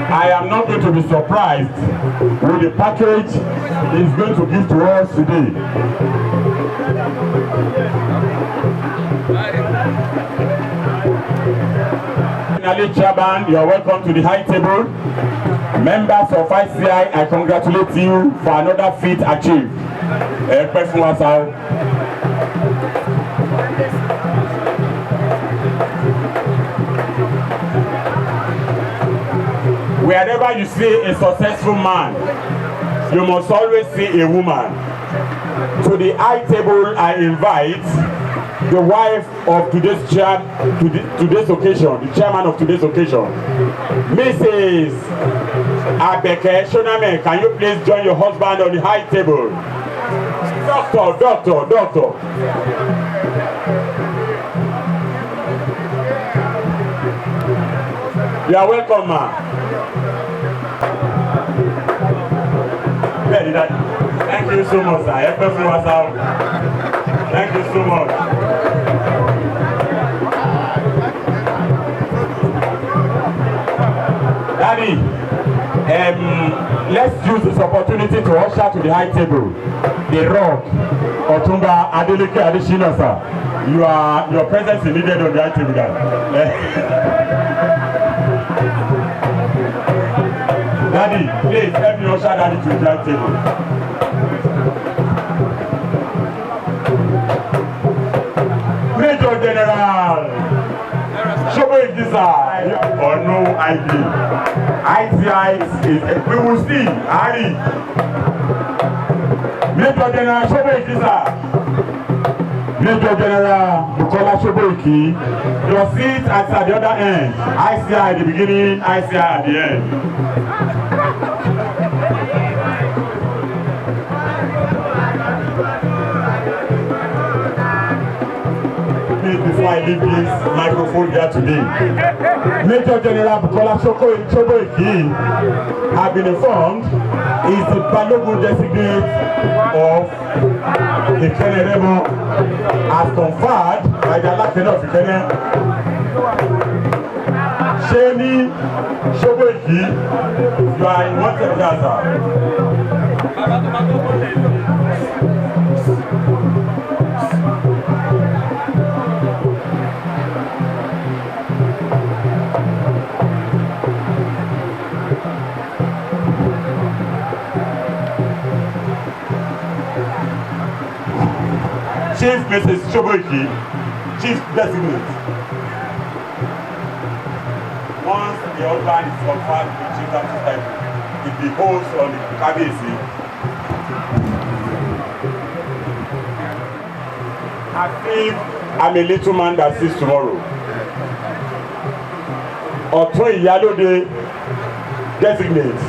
Speaker 2: I am not going to be surprised with the package he is going to give to us today. Finale chairman, you are welcome to the high table. Members of ICI, I congratulate you for another feat achieved. Wherever you see a successful man, you must always see a woman. To the high table, I invite the wife of today's today's occasion, the chairman of today's occasion, Mrs. Abeke Shoname. Can you please join your husband on the high table? Doctor. You are welcome, ma. Thank you so much, sir. Thank you so much. Daddy, let's use this opportunity to usher to the high table the rock, Otumba Adeleke Adesina, sir. Your presence is needed on the high table, Daddy, please help me usher Daddy to the high table. Major General Shobo Igisa or no ID. ITI is, we will see. Ari. Major General Shobo Igisa. Major General Bukola Shobo Iki. Your seat at the other end. ICI at the beginning, ICI at the end. Before I leave this microphone here today, Major General Bukola Shobo Iki have been informed is the Balogun designate of the Ikene Remo as conferred by the Alakene of Ikene. Sheni Shobo Iki, you are in what Chief Mrs. Shobo Iki, chief designate. Once the husband is conferred with the chief baptist title, it beholds on the Kabiyesi. As if I'm a little man that sees tomorrow. Ọ̀tún Ìyálóde designate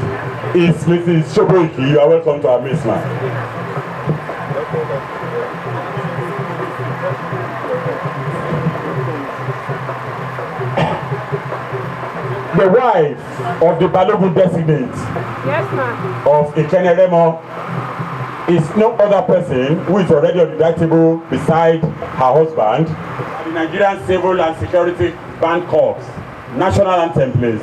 Speaker 2: is Mrs. Shoboiki. You are welcome to our Amazement. The wife of the Balogun designate of Ikene Remo is no other person who is already on the dining table beside her husband. The Nigerian Civil and Security Band Corps. National anthem, please.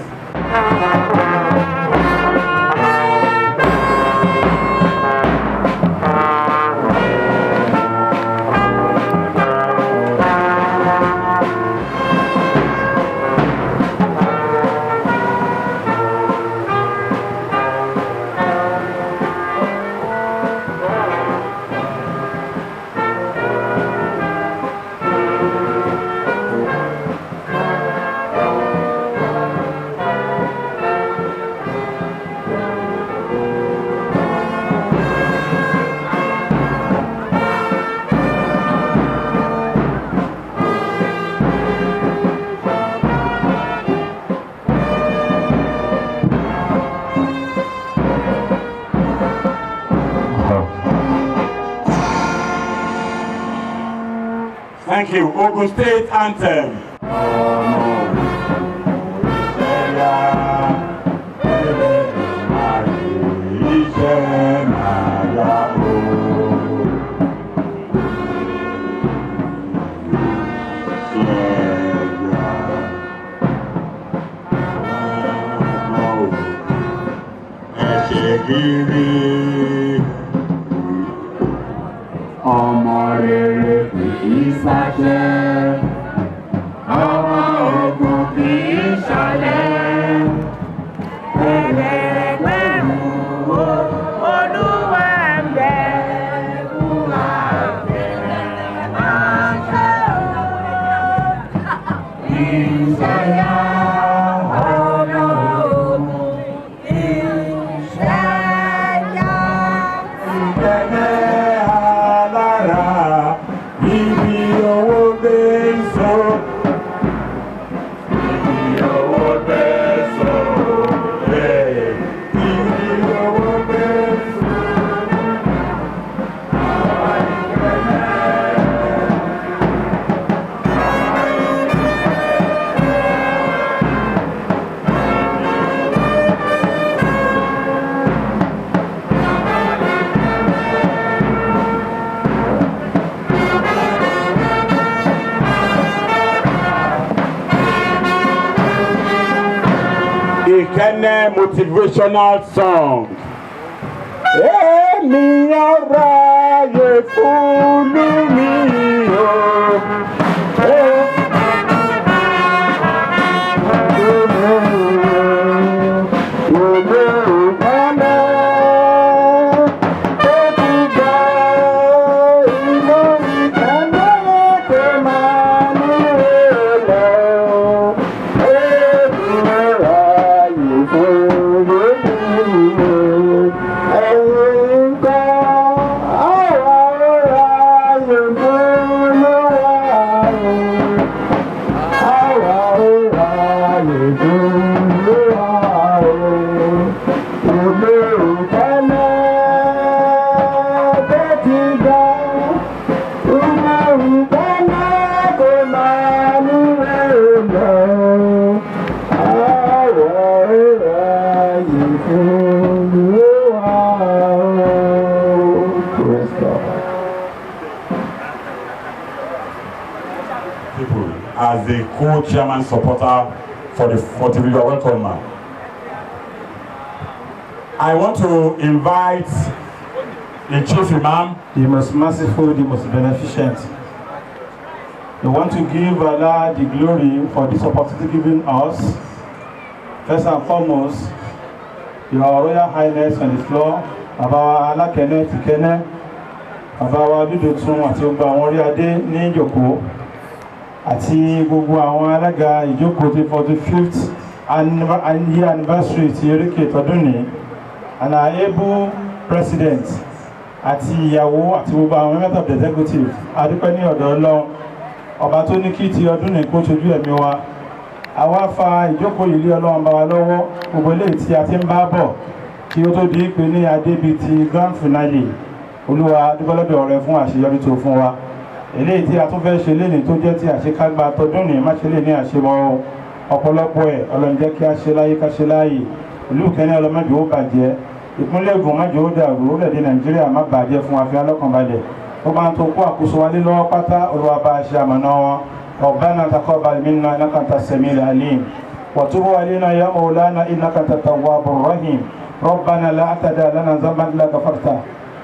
Speaker 2: Thank you. Ogun State anthem.
Speaker 4: Ọmọ rere kì í ṣàṣẹ, ọmọ ogun kì í ṣọ̀lẹ. Ẹgbẹ̀rẹ̀gbẹ̀rún Olúwa ń bẹ fún wa. Ìṣẹ̀yà ọmọ ogun, ìṣẹ̀yà ìṣẹ̀yà.
Speaker 2: Ikene motivational song. Èmi ọ̀rọ̀ ayé fún mi o. As the co-chairman supporter for the 40 River, welcome, man. I want to invite the chief imam,
Speaker 5: the most merciful, the most beneficent. We want to give Allah the glory for this opportunity given us. First and foremost, Your Royal Highness on the floor, Baba Alakene Tikene, Baba Dudotun àti Ọba àwọn orí adé ní ìjókòó. àti gbogbo àwọn alága ìjókòó ti 45th year anniversary ti oríkè tọdún ní and our able president àti ìyàwó àti gbogbo àwọn members of the executive adúpẹ́ ní ọ̀dọ̀ Ọlọ́run ọba tó ní kí ti ọdún ní kó ṣojú ẹ̀mí wa àwa fa ìjókòó yìí lé Ọlọ́run bá wa lọ́wọ́ gbogbo eléyìí tí a ti ń bá bọ̀ kí ó tó di pé ní adébí ti grand finale Olúwa dúpẹ́ lọ́dọ̀ rẹ fún àṣeyọrí tó fún wa eléyìí tí a tún fẹ́ ṣe lénìí tó jẹ́ ti àṣekágbá tọdún ní má ṣe lè ní àṣemọ́ ọ̀pọ̀lọpọ̀ ẹ̀ Ọlọ́run jẹ́ kí a ṣe láyé ká ṣe láàyè ìlú Ìkẹ́nnì ọlọ́mọdé ó bàjẹ́ ìpínlẹ̀ Ògùn májò ó dàrú orílẹ̀-èdè Nàìjíríà má bàjẹ́ fún àfihàn ọlọ́kànbalẹ̀ ó bá ń tó kó àkóso wálé lọ́wọ́ pátá Olúwa bá a ṣe àmọ̀nà wọn ربنا تقبل منا انك انت السميع العليم وتب علينا يا مولانا انك انت التواب الرحيم ربنا لا تدع لنا ذنبا الا غفرته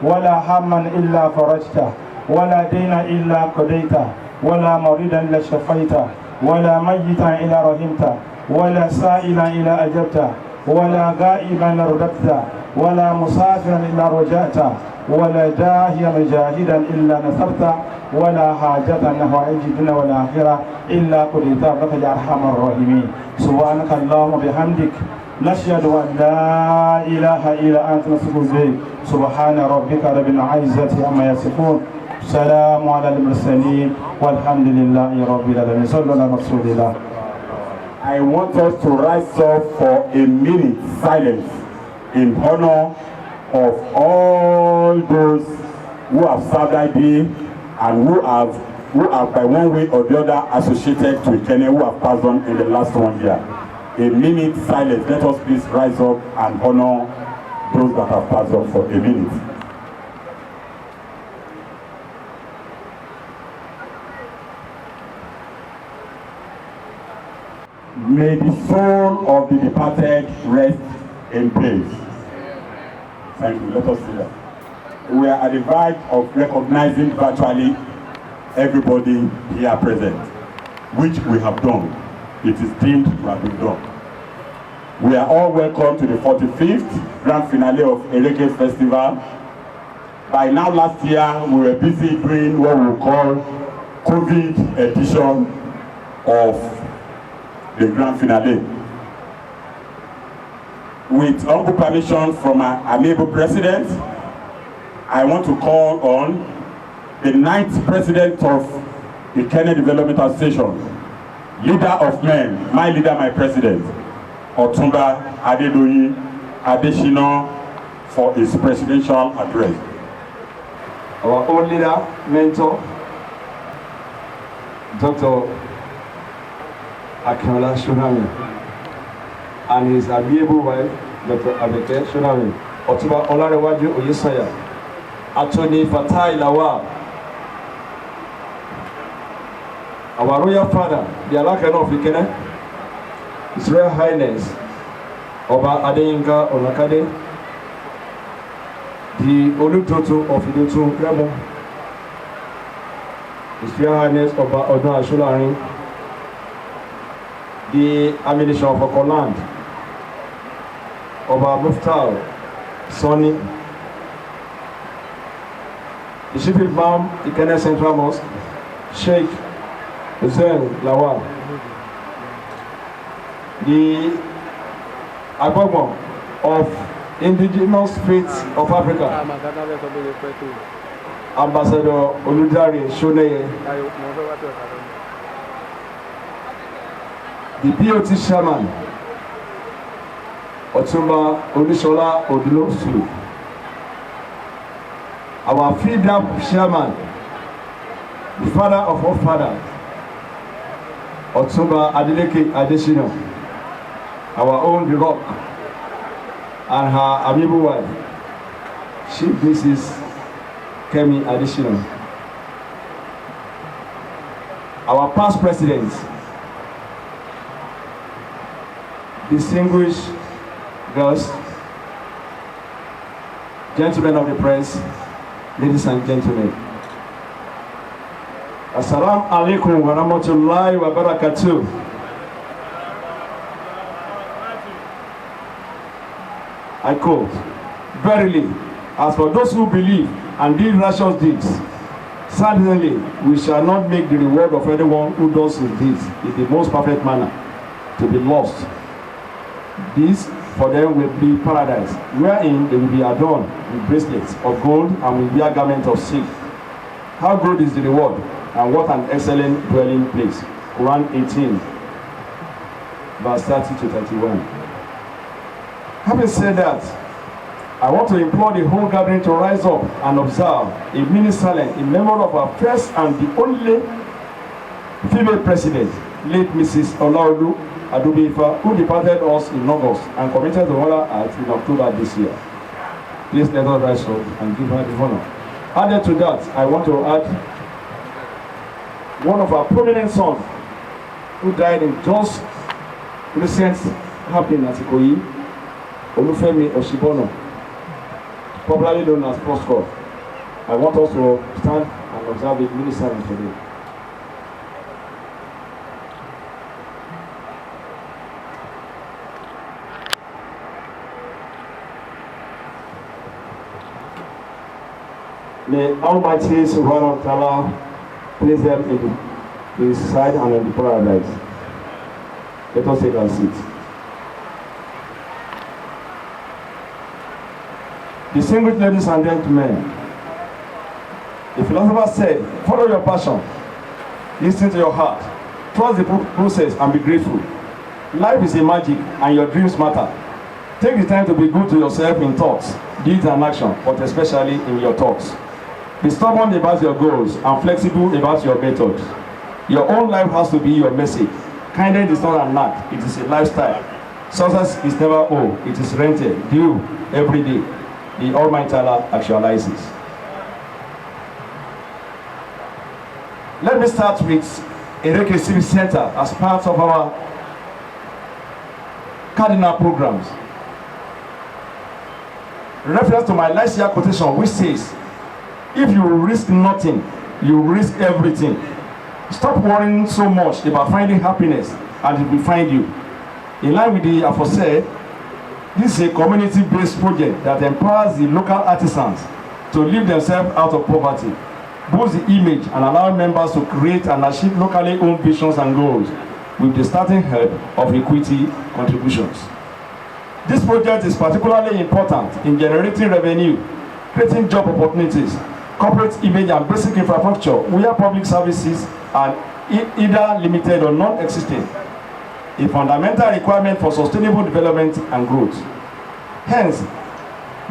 Speaker 5: ولا هما الا فرجته ولا دينا الا قضيته ولا مريضا الا شفيته ولا ميتا الا رحمته ولا سائلا الا اجبته ولا غائبا الا رددته ولا مسافرا الا رجعته ولا داهيا مجاهدا الا نصرته ولا حاجة له عند الدنيا والآخرة إلا قضيتها لك يا أرحم الراحمين سبحانك اللهم وبحمدك نشهد أن لا إله إلا أنت نستغفرك سبحان ربك رب العزة عما يصفون سلام على المرسلين والحمد لله رب العالمين صلى الله على رسول الله.
Speaker 2: I want us to rise up for a minute silence in honor of all those who have served ID and who have by one way or the other associated to Ikenne, who have passed on in the last 1 year. A minute silence. Let us please rise up and honor those that have passed on for a minute. May the soul of the departed rest in peace. Thank you. Let us see that. We are at the verge of recognizing virtually everybody here present, which we have done. It is deemed to have been done. We are all welcome to the 45th grand finale of Ereke Festival. By now last year, we were busy doing what we call COVID edition of the grand finale. With humble permission from our amiable president, I want to call on the 9th president of the Ikenne Development Association, leader of men, my leader, my president, Otumba Adedoyin Adeshina, for his presidential address.
Speaker 6: Our own leader, mentor, Dr. Akinola Shonami, and his amiable wife, Dr. Abeke Shonami, Otumba Olarewaju Oyesanya, Attorney Fatai Lawal, our royal father, the Alakan of Ikenne, His Royal Highness Oba Adeyinka Onakade, the Olutoto of Idotu Remo, His Royal Highness Oba Odun Ashularin, the Ammunition of Okoland, Oba Muftal Sonny, the Chief Imam Ikenne Central Mosque, Sheikh Hussein Lawal, the Agbogbo of Indigenous Faiths of Africa, Ambassador Oludare Shoneye, the POT Chairman, Otumba Olusola Odulosu, our FIDAP Chairman, the father of all fathers, Otumba Adeleke Adeshina, our own The Rock, and her amiable wife, Chief Mrs. Kemi Adeshina. Our past presidents, distinguished guests, gentlemen of the press, ladies and gentlemen. Assalamu alaikum wa rahmatullahi wa barakatuh. I quote, verily, as for those who believe and did righteous deeds, Certainly, we shall not make the reward of anyone who does this in the most perfect manner to be lost. This for them will be paradise, wherein they will be adorned with bracelets of gold and will wear garments of silk. How good is the reward, and what an excellent dwelling place. Quran 18, verse 30 to 31. Having said that, I want to implore the whole gathering to rise up and observe a minute silence in memory of our first and the only female president, late Mrs. Olaolu Adubifa, who departed us in August and committed to honor us in October this year. Please let us rise up and give her the honor. Added to that, I want to add one of our prominent sons who died in just recent happening at Ikoyi, Olufemi Oshibono, popularly known as Prosco. I want us to stand and observe the minute silence today. May Almighty Subhanahu wa Ta'ala place them in His side and in the paradise. Let us take our seat. Distinguished ladies and gentlemen, the philosopher said, follow your passion, listen to your heart, trust the process and be grateful. Life is a magic and your dreams matter. Take the time to be good to yourself in thoughts, deeds and action, but especially in your thoughts. Be stubborn about your goals and flexible about your methods. Your own life has to be your message. Kindness is not an act, it is a lifestyle. Success is never owed, it is rented, due every day. The Almighty Allah actualizes. Let me start with Ereke Civic Center as part of our cardinal programs. Reference to my last year quotation, which says, if you risk nothing, you risk everything. Stop worrying so much about finding happiness and it will find you. In line with the aforesaid, this is a community-based project that empowers the local artisans to lift themselves out of poverty, boost the image and allow members to create and achieve locally owned visions and goals with the starting help of equity contributions. This project is particularly important in generating revenue, creating job opportunities, corporate image and basic infrastructure where public services are either limited or non-existent, a fundamental requirement for sustainable development and growth. Hence,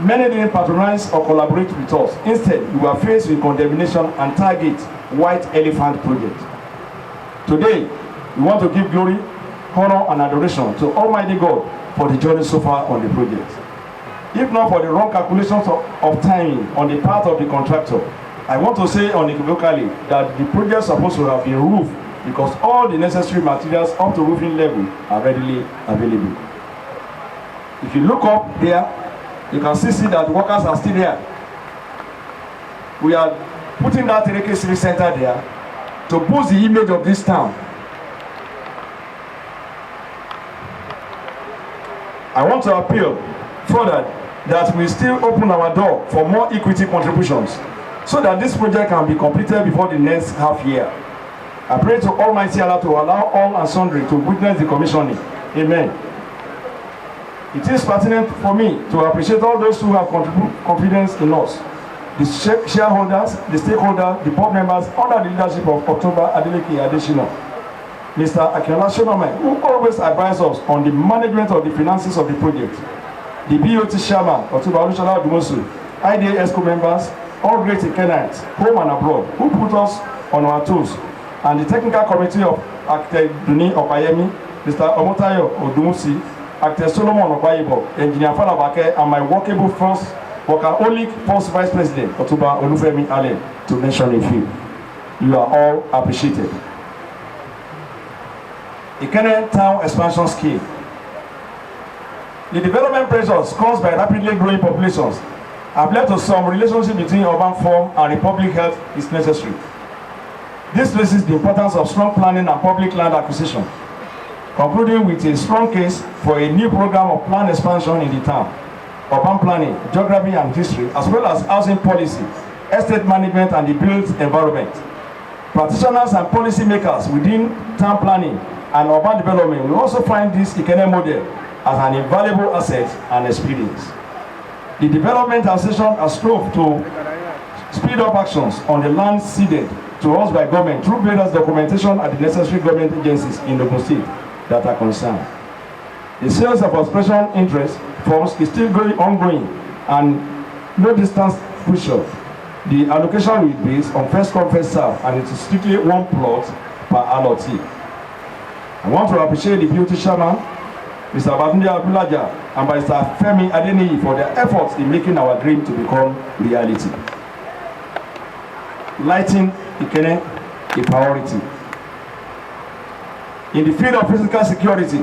Speaker 6: many didn't patronize or collaborate with us. Instead, we were faced with condemnation and target white elephant project. Today, we want to give glory, honor and adoration to Almighty God for the journey so far on the project. If not for the wrong calculations of timing on the part of the contractor, I want to say unequivocally that the project is supposed to have been roofed because all the necessary materials up to roofing level are readily available. If you look up there, you can see that the workers are still there. We are putting that Ereke Civic Center there to boost the image of this town. I want to appeal further that we still open our door for more equity contributions so that this project can be completed before the next half year. I pray to Almighty Allah to allow all and sundry to witness the commissioning. Amen. It is pertinent for me to appreciate all those who have confidence in us, the shareholders, the stakeholders, the board members under the leadership of October Adeleke Adesina, Mr. Akinola Shonome, who always advise us on the management of the finances of the project, the BOT chairman, October Alushala Dumosu, IDA ESCO members, all great Kenites, home and abroad, who put us on our toes, and the technical committee of Architect Duni Opayemi, Mr. Omotayo Odumusi, Architect Solomon Obayibo, Engineer Falabake, and my workaholic first Vice President, Otuba Olufemi Allen, to mention a few. You are all appreciated. Ikene Town Expansion Scheme. The development pressures caused by rapidly growing populations have led to some relationship between urban form and the public health is necessary. This raises the importance of strong planning and public land acquisition, concluding with a strong case for a new program of planned expansion in the town, urban planning, geography and history, as well as housing policy, estate management, and the built environment. Practitioners and policy makers within town planning and urban development will also find this Ikenne model as an invaluable asset and experience. The Development Association has strove to speed up actions on the land ceded to us by government through various documentation at the necessary government agencies in Ogun State that are concerned. The sales of expression interest forms is still ongoing and no distance push-up. The allocation will be based on first come first serve, and it is strictly one plot per allotee. I want to appreciate the beauty chairman, Mr. Batunde Abulaja, and Mr. Femi Adeniyi for their efforts in making our dream to become reality. Lighting Ikenne a priority. In the field of physical security,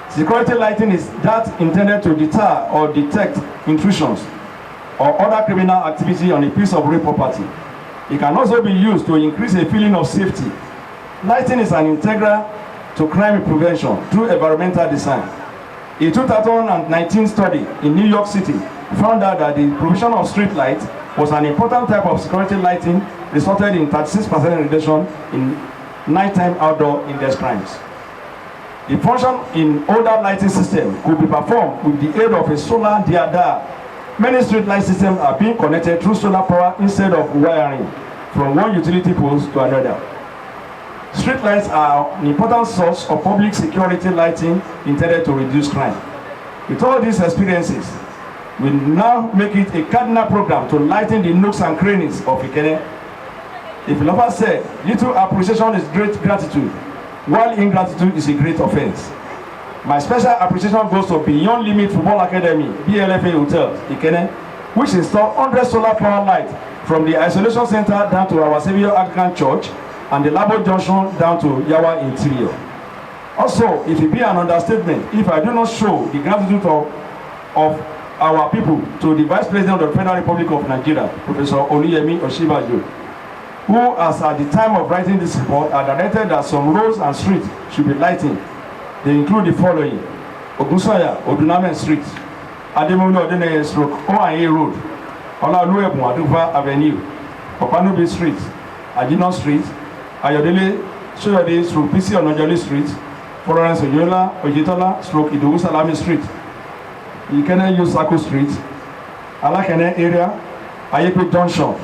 Speaker 6: security lighting is that intended to deter or detect intrusions or other criminal activity on a piece of real property. It can also be used to increase a feeling of safety. Lighting is an integral to crime prevention through environmental design. A 2019 study in New York City found out that the provision of street lights was an important type of security lighting, resulted in 36% reduction in nighttime outdoor index crimes. The function in older lighting system could be performed with the aid of a solar diode. Many street light systems are being connected through solar power instead of wiring from one utility post to another. Street lights are an important source of public security lighting intended to reduce crime. With all these experiences, we now make it a cardinal program to lighten the nooks and crannies of Ikenne. A philosopher said, little appreciation is great gratitude, while ingratitude is a great offense. My special appreciation goes to Beyond Limit Football Academy, BLFA Hotel, Ikenne, which installed 100 solar power lights from the isolation center down to our Savior Anglican Church and the Labo Junction down to Yawa Interior. Also, it will be an understatement if I do not show the gratitude of our people to the Vice President of the Federal Republic of Nigeria, Professor Oluyemi Osinbajo, who, as at the time of writing this report, had directed that some roads and streets should be lighting. They include the following: Ogunsanya, Odunamen Street, Ademolu Odeneye Stroke, Oanye Road, Olaoluebun Adufa Avenue, Opanubi Street, Ajino Street, Ayodele Soyode Stroke PC Onojoli Street, Florence Oyola Ojitola Stroke Idowu Salami Street, Ikenne Yusako Street, Alakene area, Ayepe Junction.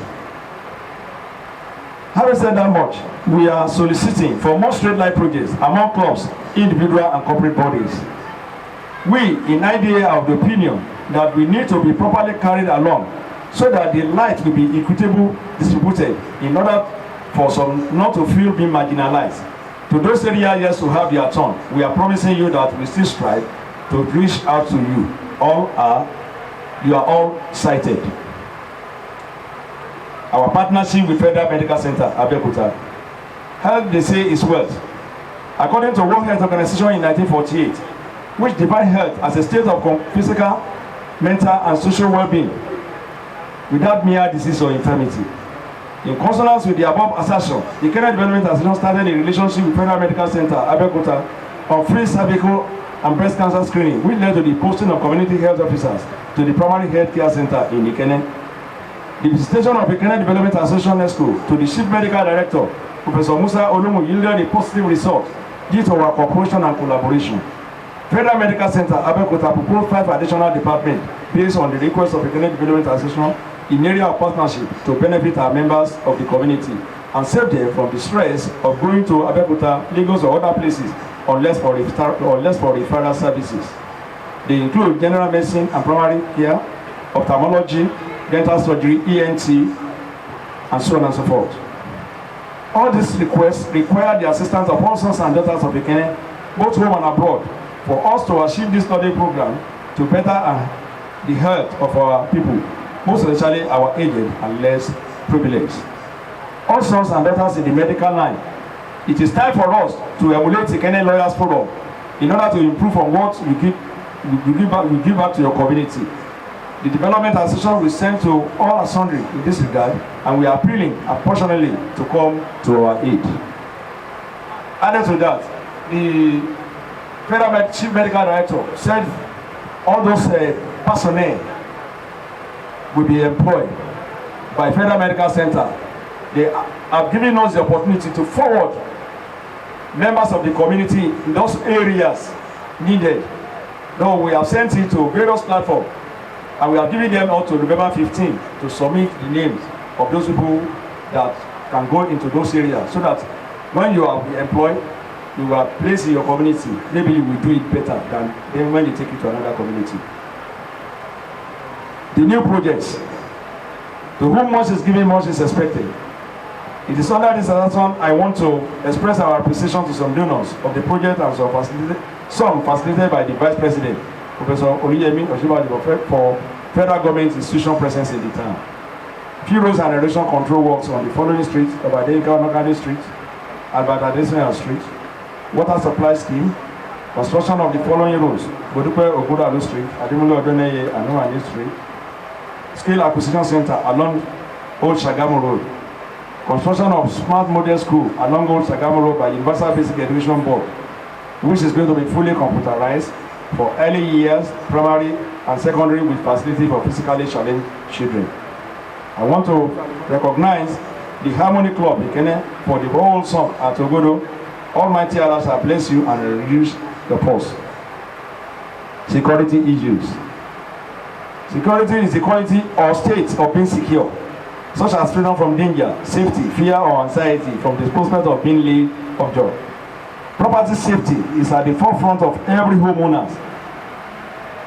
Speaker 6: Having said that much, we are soliciting for more street light projects among clubs, individual and corporate bodies. We in IDA are of the opinion that we need to be properly carried along so that the light will be equitably distributed in order for some not to feel being marginalized. To those areas yes to have their turn, we are promising you that we still strive to reach out to you. You are all cited. Our partnership with Federal Medical Center, Abeokuta. Health, they say, is wealth. According to World Health Organization in 1948, which defined health as a state of physical, mental, and social well-being without mere disease or infirmity. In consonance with the above assertion, the Ikenne Development Association started a relationship with Federal Medical Center, Abeokuta, on free cervical and breast cancer screening, which led to the posting of community health officers to the primary health care center in Ikenne. The visitation of Ikenne Development Association ESCO to the Chief Medical Director, Professor Musa Olumu, yielded a positive result due to our cooperation and collaboration. Federal Medical Center, Abeokuta, proposed 5 additional departments based on the request of Ikenne Development Association in area of partnership to benefit our members of the community and save them from the stress of going to Abeokuta, Lagos, or other places unless for referral services. They include general medicine and primary care, ophthalmology, dental surgery, ENT, and so on and so forth. All these requests require the assistance of all sons and daughters of Ikenne, both home and abroad, for us to achieve this study program to better the health of our people, most especially our aged and less privileged. All sons and daughters in the medical line, it is time for us to emulate Ikenne Lawyers Forum in order to improve on what we give back to your community. The Development Association will send to all and sundry in this regard, and we are appealing apportionately to come to our aid. Added to that, the Federal Chief Medical Director said all those personnel will be employed by Federal Medical Center. They have given us the opportunity to forward members of the community in those areas needed. Though we have sent it to various platforms, and we are giving them up to November 15 to submit the names of those people that can go into those areas, so that when you are employed, you are placed in your community, maybe you will do it better than when you take it to another community. The new projects, to whom much is given, much is expected. It is under this announcement I want to express our appreciation to some donors of the project and some facilitated by the Vice President, Professor Oluyemi Osinbajo, for federal government institution presence in the town. Few roads and erosion control works on the following streets: Obadenka Onokade Street, Albert Adesanya Street, water supply scheme, construction of the following roads: Bodupe Ogudalu Street, Adimulu Odoneye Anuwani Street, scale acquisition center along Old Shagamu Road, construction of smart model school along Old Shagamu Road by Universal Basic Education Board, which is going to be fully computerized for early years, primary and secondary, with facility for physically challenged children. I want to recognize the Harmony Club Ikene for the whole song at Ogodo. Almighty Allah shall bless you and reduce the pulse. Security issues. Security is the quality or state of being secure, such as freedom from danger, safety, fear or anxiety from the prospect of being laid of job. Property safety is at the forefront of every homeowner,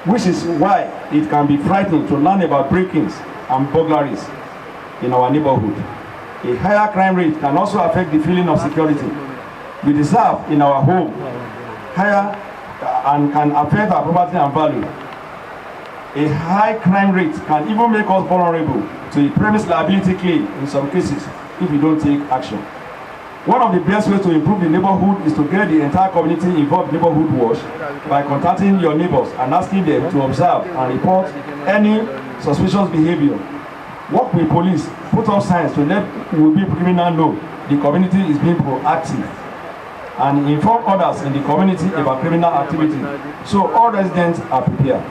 Speaker 6: which is why it can be frightening to learn about break-ins and burglaries in our neighborhood. A higher crime rate can also affect the feeling of security we deserve in our home, higher and can affect our property and value. A high crime rate can even make us vulnerable to a premise liability claim in some cases if we don't take action. One of the best ways to improve the neighborhood is to get the entire community involved in neighborhood watch by contacting your neighbors and asking them to observe and report any suspicious behavior. Work with police, put up signs to let would-be criminal know the community is being proactive, and inform others in the community about criminal activity so all residents are prepared.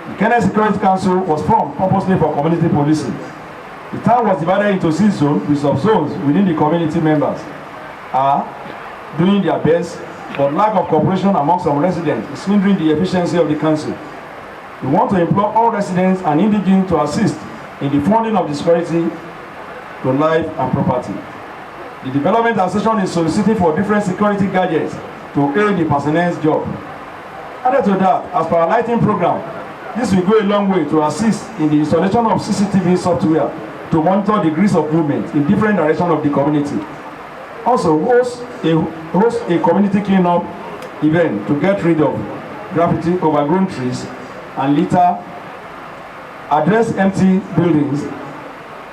Speaker 6: The Kenneth Security Council was formed purposely for community policing. The town was divided into 6 zones with sub-zones within the community. Members are doing their best, but lack of cooperation among some residents is hindering the efficiency of the council. We want to implore all residents and indigenes to assist in the funding of the security to life and property. The Development Association is soliciting for different security gadgets to aid the personnel's job. Added to that, as per our lighting program, this will go a long way to assist in the installation of CCTV software to monitor degrees of movement in different directions of the community. Also, host a community cleanup event to get rid of graffiti, overgrown trees, and litter. Address empty buildings,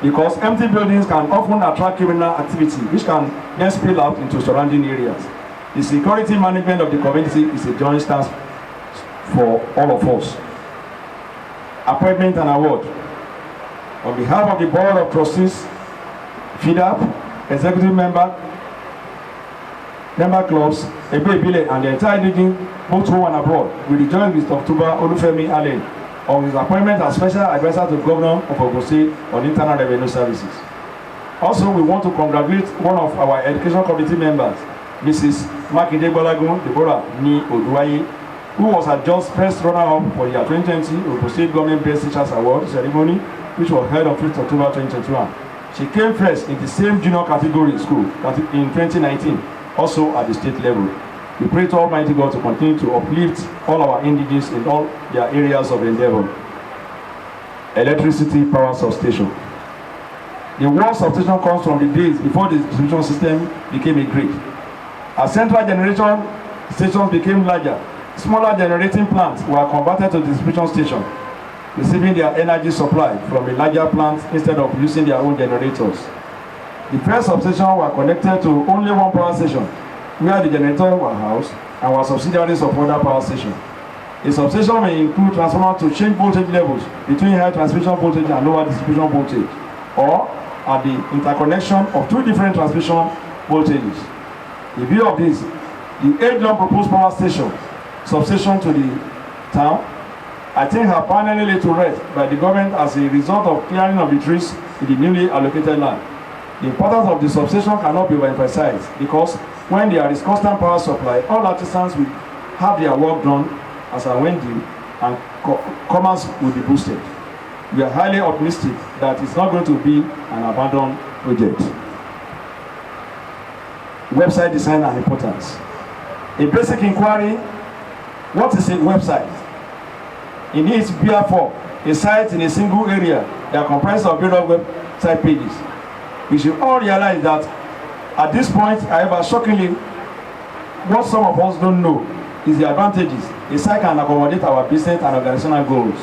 Speaker 6: because empty buildings can often attract criminal activity, which can then spill out into surrounding areas. The security management of the community is a joint task for all of us. Appointment and award. On behalf of the Board of Trustees, FIDAP, Executive Member Clubs, Ebele, and the entire region, both home and abroad, we rejoin with October Olufemi Allen on his appointment as Special Advisor to Governor of Ogun State on Internal Revenue Services. Also, we want to congratulate one of our Education Committee members, Mrs. Makinde Bolagun Deborah Ni Oduwaye, who was a just first runner-up for the 2020 Ogun State Government Best Teachers Award ceremony, which was held on 5th October 2021. She came first in the same junior category school in 2019, also at the state level. We pray to Almighty God to continue to uplift all our indigenes in all their areas of endeavor. Electricity power substation. The word substation comes from the days before the distribution system became a grid. As central generation stations became larger, smaller generating plants were converted to distribution stations, receiving their energy supply from a larger plant instead of using their own generators. The first substations were connected to only one power station, where the generator were housed and were subsidiaries of other power stations. A substation may include transformer to change voltage levels between high transmission voltage and lower distribution voltage, or at the interconnection of 2 different transmission voltages. In view of this, the age-long proposed power station substation to the town, I think, have finally laid to rest by the government as a result of clearing of the trees in the newly allocated land. The importance of the substation cannot be overemphasized because when there is constant power supply, all artisans will have their work done as and when due, and commerce will be boosted. We are highly optimistic that it's not going to be an abandoned project. Website design and importance. A basic inquiry: what is a website? It needs therefore a site in a single area that comprises of various website pages. We should all realize that at this point, however, shockingly, what some of us don't know is the advantages a site can accommodate our business and organizational goals.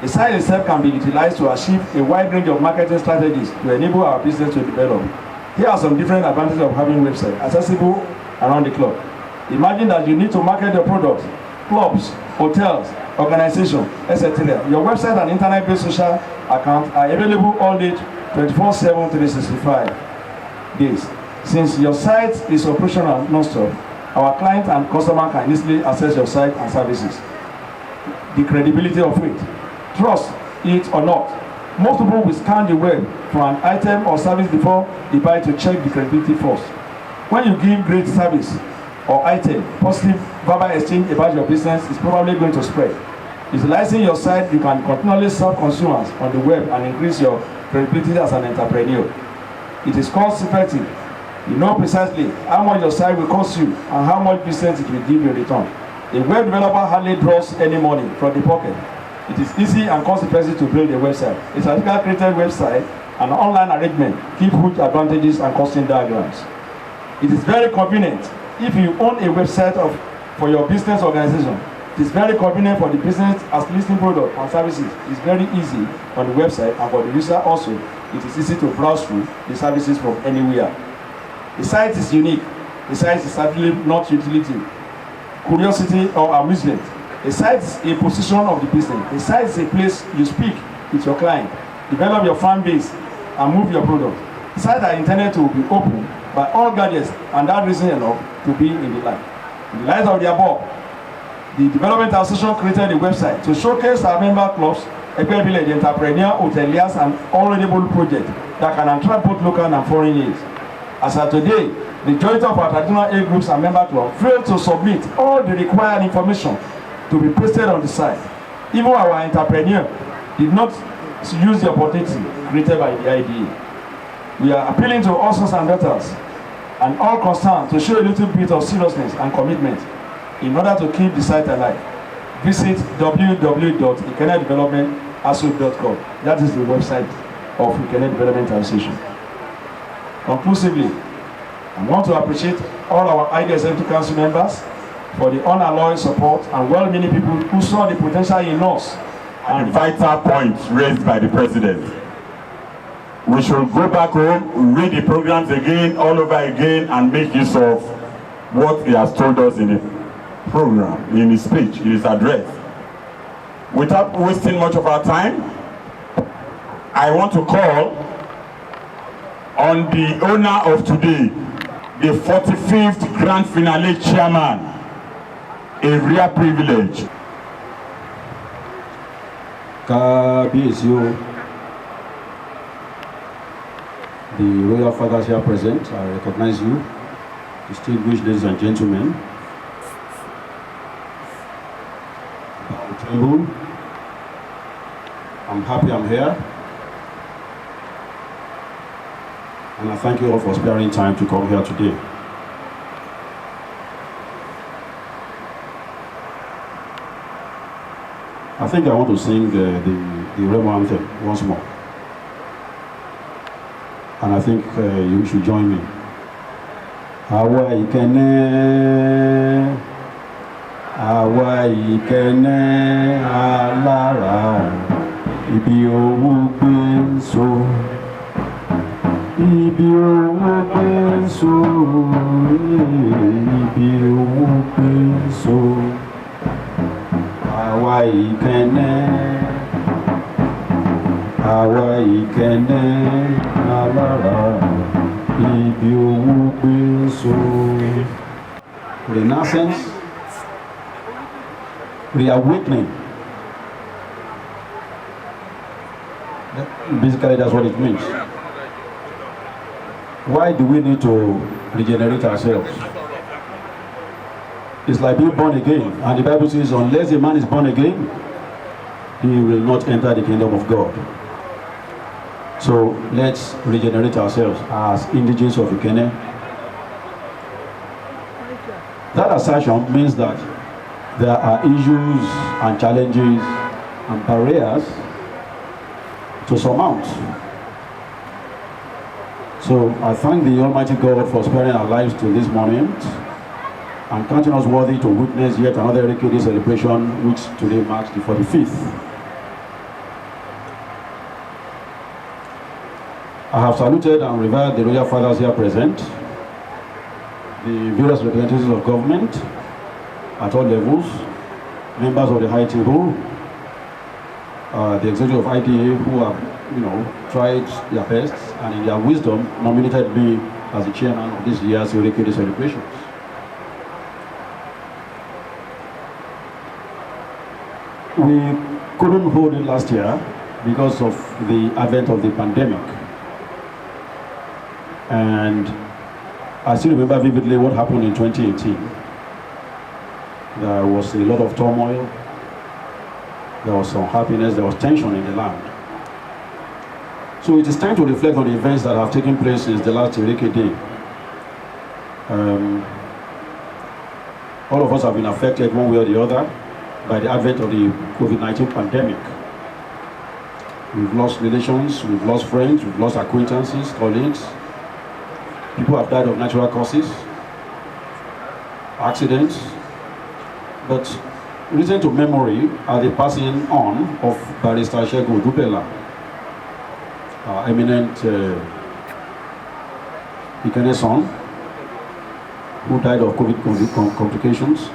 Speaker 6: A site itself can be utilized to achieve a wide range of marketing strategies to enable our business to develop. Here are some different advantages of having a website accessible around the clock. Imagine that you need to market your products, clubs, hotels, organizations, etc. Your website and internet-based social accounts are available all day 24/7, 365 days. Since your site is operational non-stop, our client and customer can easily access your site and services. The credibility of it. Trust it or not, most people will scan the web for an item or service before they buy to check the credibility first. When you give great service or item, positive verbal exchange about your business is probably going to spread. Utilizing your site, you can continually serve consumers on the web and increase your credibility as an entrepreneur. It is cost effective. You know precisely how much your site will cost you and how much business it will give you in return. A web developer hardly draws any money from the pocket. It is easy and cost effective to build a website. A strategically created website and online arrangement give huge advantages and costing diagrams. It is very convenient if you own a website for your business organization. It is very convenient for the business as listing products and services. It is very easy on the website, and for the user also, it is easy to browse through the services from anywhere. The site is unique. The site is certainly not utility, curiosity, or amusement. A site is a position of the business. A site is a place you speak with your client, develop your fan base, and move your product. Sites are intended to be open by all gadgets, and that reason enough to be in the light. In the light of the above, the Development Association created a website to showcase our member clubs, equivalent the entrepreneur, hoteliers, and all renewable projects that can attract both local and foreign aids. As of today, the majority of our traditional aid groups and member clubs failed to submit all the required information to be posted on the site. Even our entrepreneur did not use the opportunity created by the IDA. We are appealing to all sons and daughters and all concerned to show a little bit of seriousness and commitment in order to keep the site alive. Visit www.ikenedevelopmentasso.com. That is the website of Ikene Development Association. Conclusively, I want to appreciate all our IDA Executive Council members for the unalloyed support and well-meaning people who saw the potential in us.
Speaker 2: And vital points raised by the president. We should go back home, read the programs again, all over again, and make use of what he has told us in the program, in his speech, in his address. Without wasting much of our time, I want to call on the owner of today, the 45th Grand Finale Chairman, a rare privilege.
Speaker 7: Kabiyesi, the royal fathers here present, I recognize you, distinguished ladies and gentlemen. I'm happy I'm here, and I thank you all for sparing time to come here today. I think I want to sing the Remo anthem once more, and I think you should join me. Àwa Ìkẹ́nnẹ́, àwa Ìkẹ́nnẹ́ alára, ibi owó gbé ń so, ibi owó gbé ń so, ibi owó gbé ń so. Àwa Ìkẹ́nnẹ́, àwa Ìkẹ́nnẹ́ alára, ibi owó gbé ń so. Renaissance, reawakening. Basically, that's what it means. Why do we need to regenerate ourselves? It's like being born again. And the Bible says, unless a man is born again, he will not enter the kingdom of God. So let's regenerate ourselves as indigenes of Ikenne. That assertion means that there are issues and challenges and barriers to surmount. So I thank the Almighty God for sparing our lives to this moment and counting us worthy to witness yet another Ereke Day celebration, which today marks the 45th. I have saluted and revered the royal fathers here present, the various representatives of government at all levels, members of the high table, the executive of IDA who have, tried their best and in their wisdom nominated me as the chairman of this year's Ereke Day celebrations. We couldn't hold it last year because of the advent of the pandemic. And I still remember vividly what happened in 2018. There was a lot of turmoil, there was some happiness, there was tension in the land. So it is time to reflect on the events that have taken place since the last Ereke Day. All of us have been affected one way or the other by the advent of the COVID-19 pandemic. We've lost relations, we've lost friends, we've lost acquaintances, colleagues. People have died of natural causes, accidents, but recent to memory are the passing on of Barrister Segun Odubela, our eminent Ikenne son, who died of COVID complications,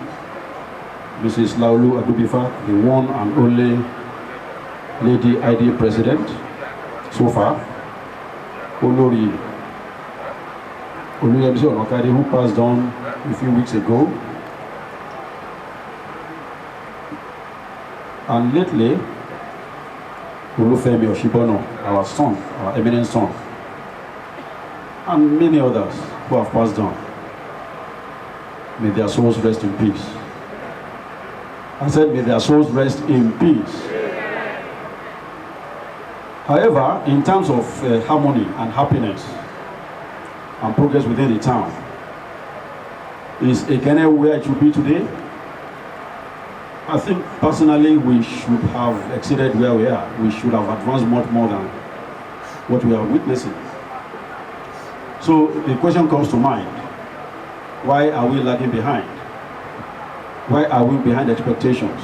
Speaker 7: Mrs. Laolu Adubifa, the one and only Lady IDA President so far, Olori Oluyemisi Onokade, who passed on a few weeks ago, and lately, Olufemi Oshibono, our son, our eminent son, and many others who have passed on. May their souls rest in peace. I said, may their souls rest in peace. However, in terms of harmony and happiness and progress within the town, is Ikenne where it should be today? I think personally we should have exceeded where we are. We should have advanced much more than what we are witnessing. So the question comes to mind, why are we lagging behind? Why are we behind expectations?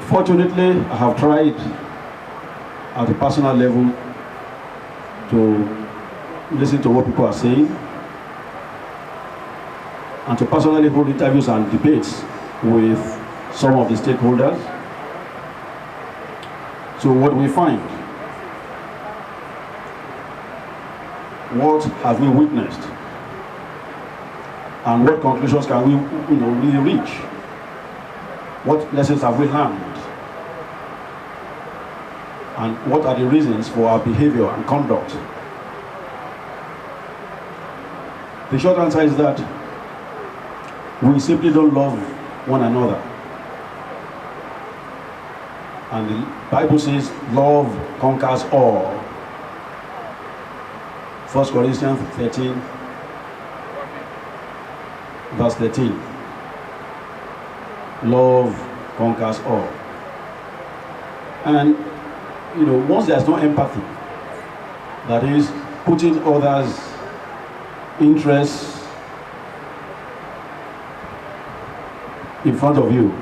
Speaker 7: Fortunately, I have tried at a personal level to listen to what people are saying and to personally hold interviews and debates with some of the stakeholders. So what do we find? What have we witnessed? And what conclusions can we really reach? What lessons have we learned? And what are the reasons for our behavior and conduct? The short answer is that we simply don't love one another. And the Bible says love conquers all. 1 Corinthians 13, verse 13. Love conquers all. And once there's no empathy, that is putting others' interests in front of you,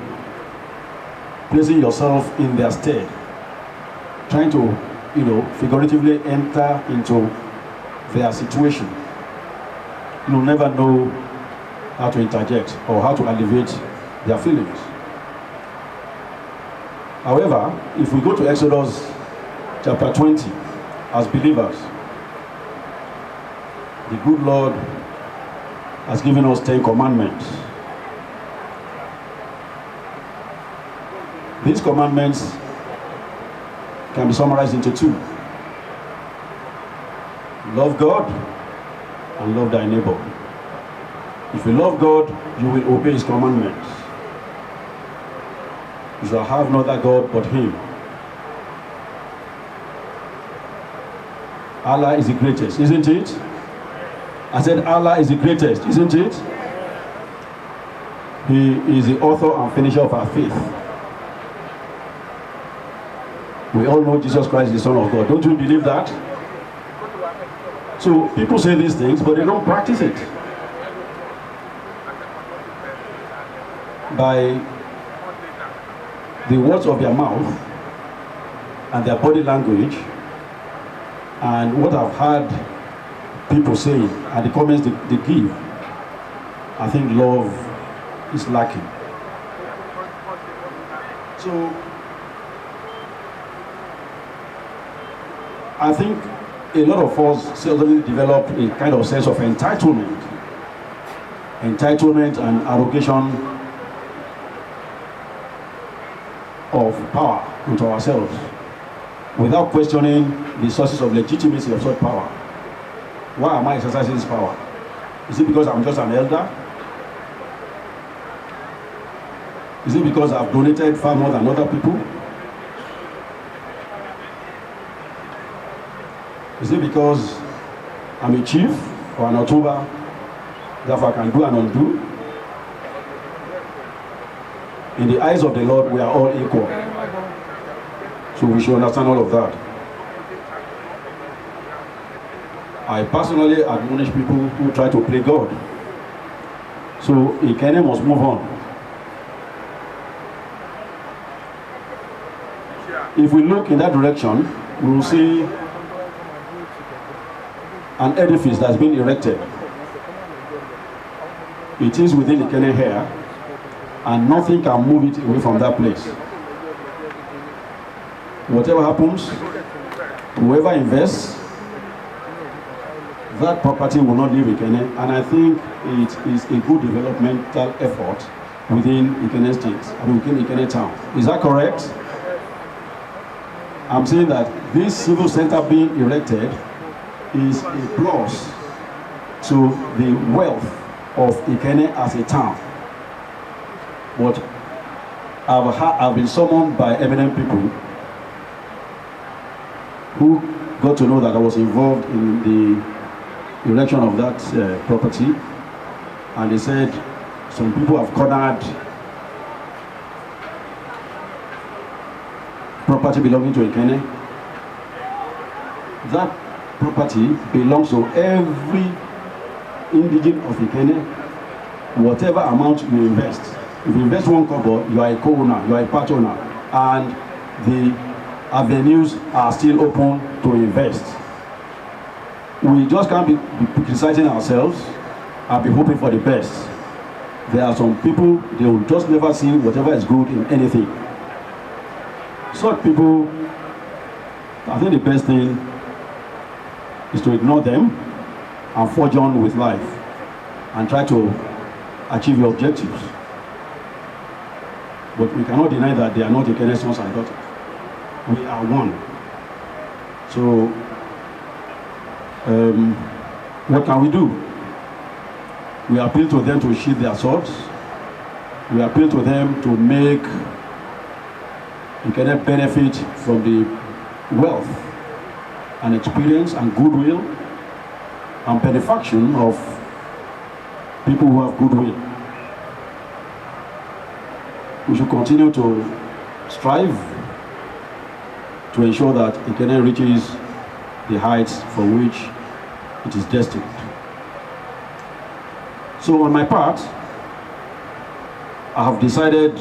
Speaker 7: placing yourself in their stead, trying to, figuratively enter into their situation, you'll never know how to interject or how to alleviate their feelings. However, if we go to Exodus chapter 20, as believers, the good Lord has given us 10 commandments. These commandments can be summarized into two. Love God and love thy neighbor. If you love God, you will obey his commandments. You shall have no other God but him. Allah is the greatest, isn't it? I said Allah is the greatest, isn't it? He is the author and finisher of our faith. We all know Jesus Christ is the Son of God. Don't you believe that? So people say these things, but they don't practice it. By the words of their mouth and their body language and what I've heard people saying and the comments they give, I think love is lacking. So I think a lot of us suddenly develop a kind of sense of entitlement and arrogation of power into ourselves without questioning the sources of legitimacy of such power. Why am I exercising this power? Is it because I'm just an elder? Is it because I've donated far more than other people? Is it because I'm a chief or an Otuba, therefore I can do and undo? In the eyes of the Lord, we are all equal. So we should understand all of that. I personally admonish people who try to play God. So Ikene must move on. If we look in that direction, we will see an edifice that's been erected. It is within Ikene here, and nothing can move it away from that place. Whatever happens, whoever invests, that property will not leave Ikene, and I think it is a good developmental effort within Ikene State, within Ikene Town. Is that correct? I'm saying that this civil center being erected is a plus to the wealth of Ikene as a town. But I've been summoned by eminent people who got to know that I was involved in the erection of that property, and they said some people have cornered property belonging to Ikene. That property belongs to every indigene of Ikene, whatever amount you invest. If you invest 1 kobo, you are a co-owner, you are a part owner, and the avenues are still open to invest. We just can't be criticizing ourselves and be hoping for the best. There are some people, they will just never see whatever is good in anything. Such people, I think the best thing is to ignore them and forge on with life and try to achieve your objectives. But we cannot deny that they are not Ikene sons and daughters. We are one. So, what can we do? We appeal to them to sheathe their swords. We appeal to them to make Ikene benefit from the wealth and experience and goodwill and benefaction of people who have goodwill. We should continue to strive to ensure that Ikene reaches the heights for which it is destined. So on my part, I have decided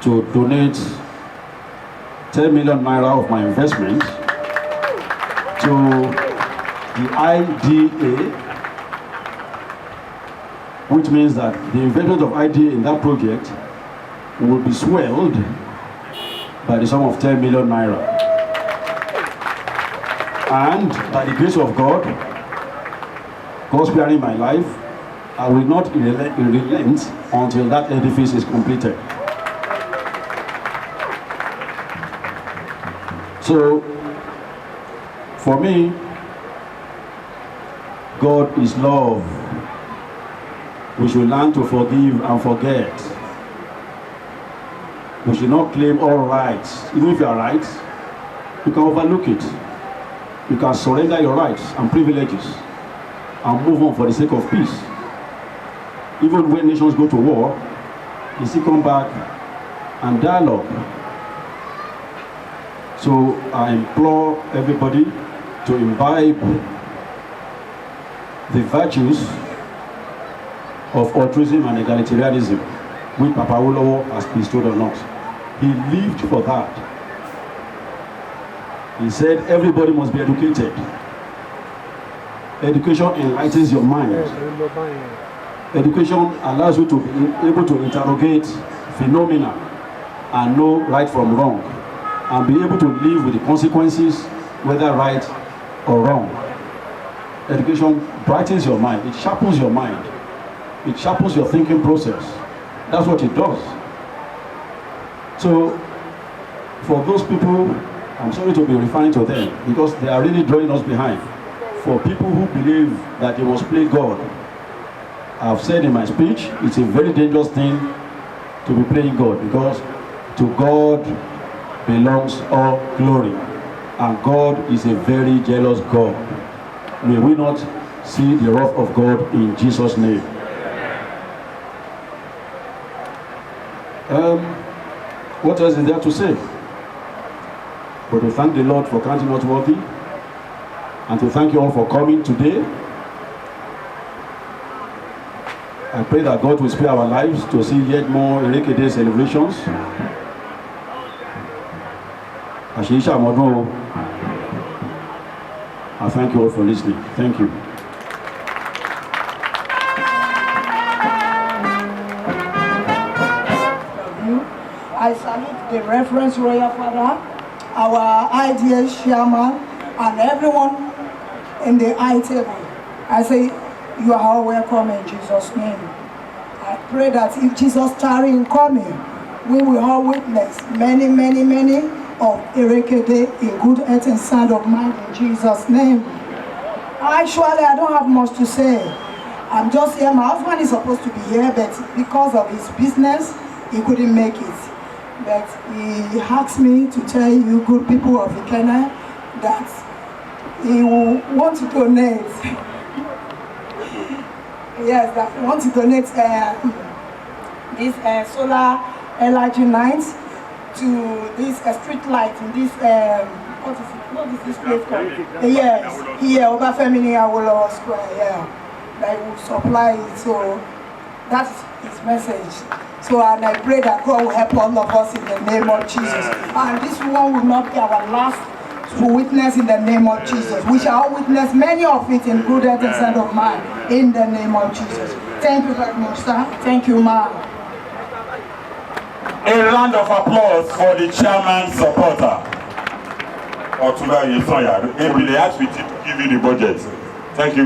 Speaker 7: to donate 10 million naira of my investment to the IDA, which means that the investment of IDA in that project will be swelled by the sum of 10 million naira. And by the grace of God, God sparing my life, I will not relent until that edifice is completed. So, for me, God is love. We should learn to forgive and forget. We should not claim all rights. Even if you are right, you can overlook it. You can surrender your rights and privileges and move on for the sake of peace. Even when nations go to war, they still come back and dialogue. So I implore everybody to imbibe the virtues of altruism and egalitarianism, which Papa Awolowo has bestowed on us. He lived for that. He said everybody must be educated. Education enlightens your mind. Education allows you to be able to interrogate phenomena and know right from wrong, and be able to live with the consequences, whether right or wrong. Education brightens your mind, it sharpens your mind, it sharpens your thinking process. That's what it does. So, for those people, I'm sorry to be referring to them, because they are really drawing us behind. For people who believe that they must play God, I've said in my speech, it's a very dangerous thing to be playing God, because to God belongs all glory, and God is a very jealous God. May we not see the wrath of God in Jesus' name. What else is there to say? But to thank the Lord for counting us worthy, and to thank you all for coming today. I pray that God will spare our lives to see yet more Ireke Day celebrations. Ashisha Modo, I thank you all for listening. Thank you.
Speaker 8: I salute the Reverend Royal Father, our IDS chairman, and everyone in the I table. I say, you are all welcome in Jesus' name. I pray that if Jesus tarry in coming, we will all witness many of Ireke Day in good health and sound of mind in Jesus' name. Actually, I don't have much to say. I'm just here. My husband is supposed to be here, but because of his business, he couldn't make it. But he asked me to tell you good people of Ikenne that he will want to donate. Yes, that he wants to donate this solar LRG nights to this street light in this what is this place called? Yes, here Obafemi Awolowo Square. Yeah, that will supply it. So that's his message. So, and I pray that God will help all of us in the name of Jesus. And this one will not be our last to witness in the name of Jesus. We shall witness many of it in good health and sound of mind in the name of Jesus. Thank you very much, sir. Thank you, ma'am.
Speaker 2: A round of applause for the chairman's supporter. Otunba Yesanya, he will ask with it to give you the budget. Thank you.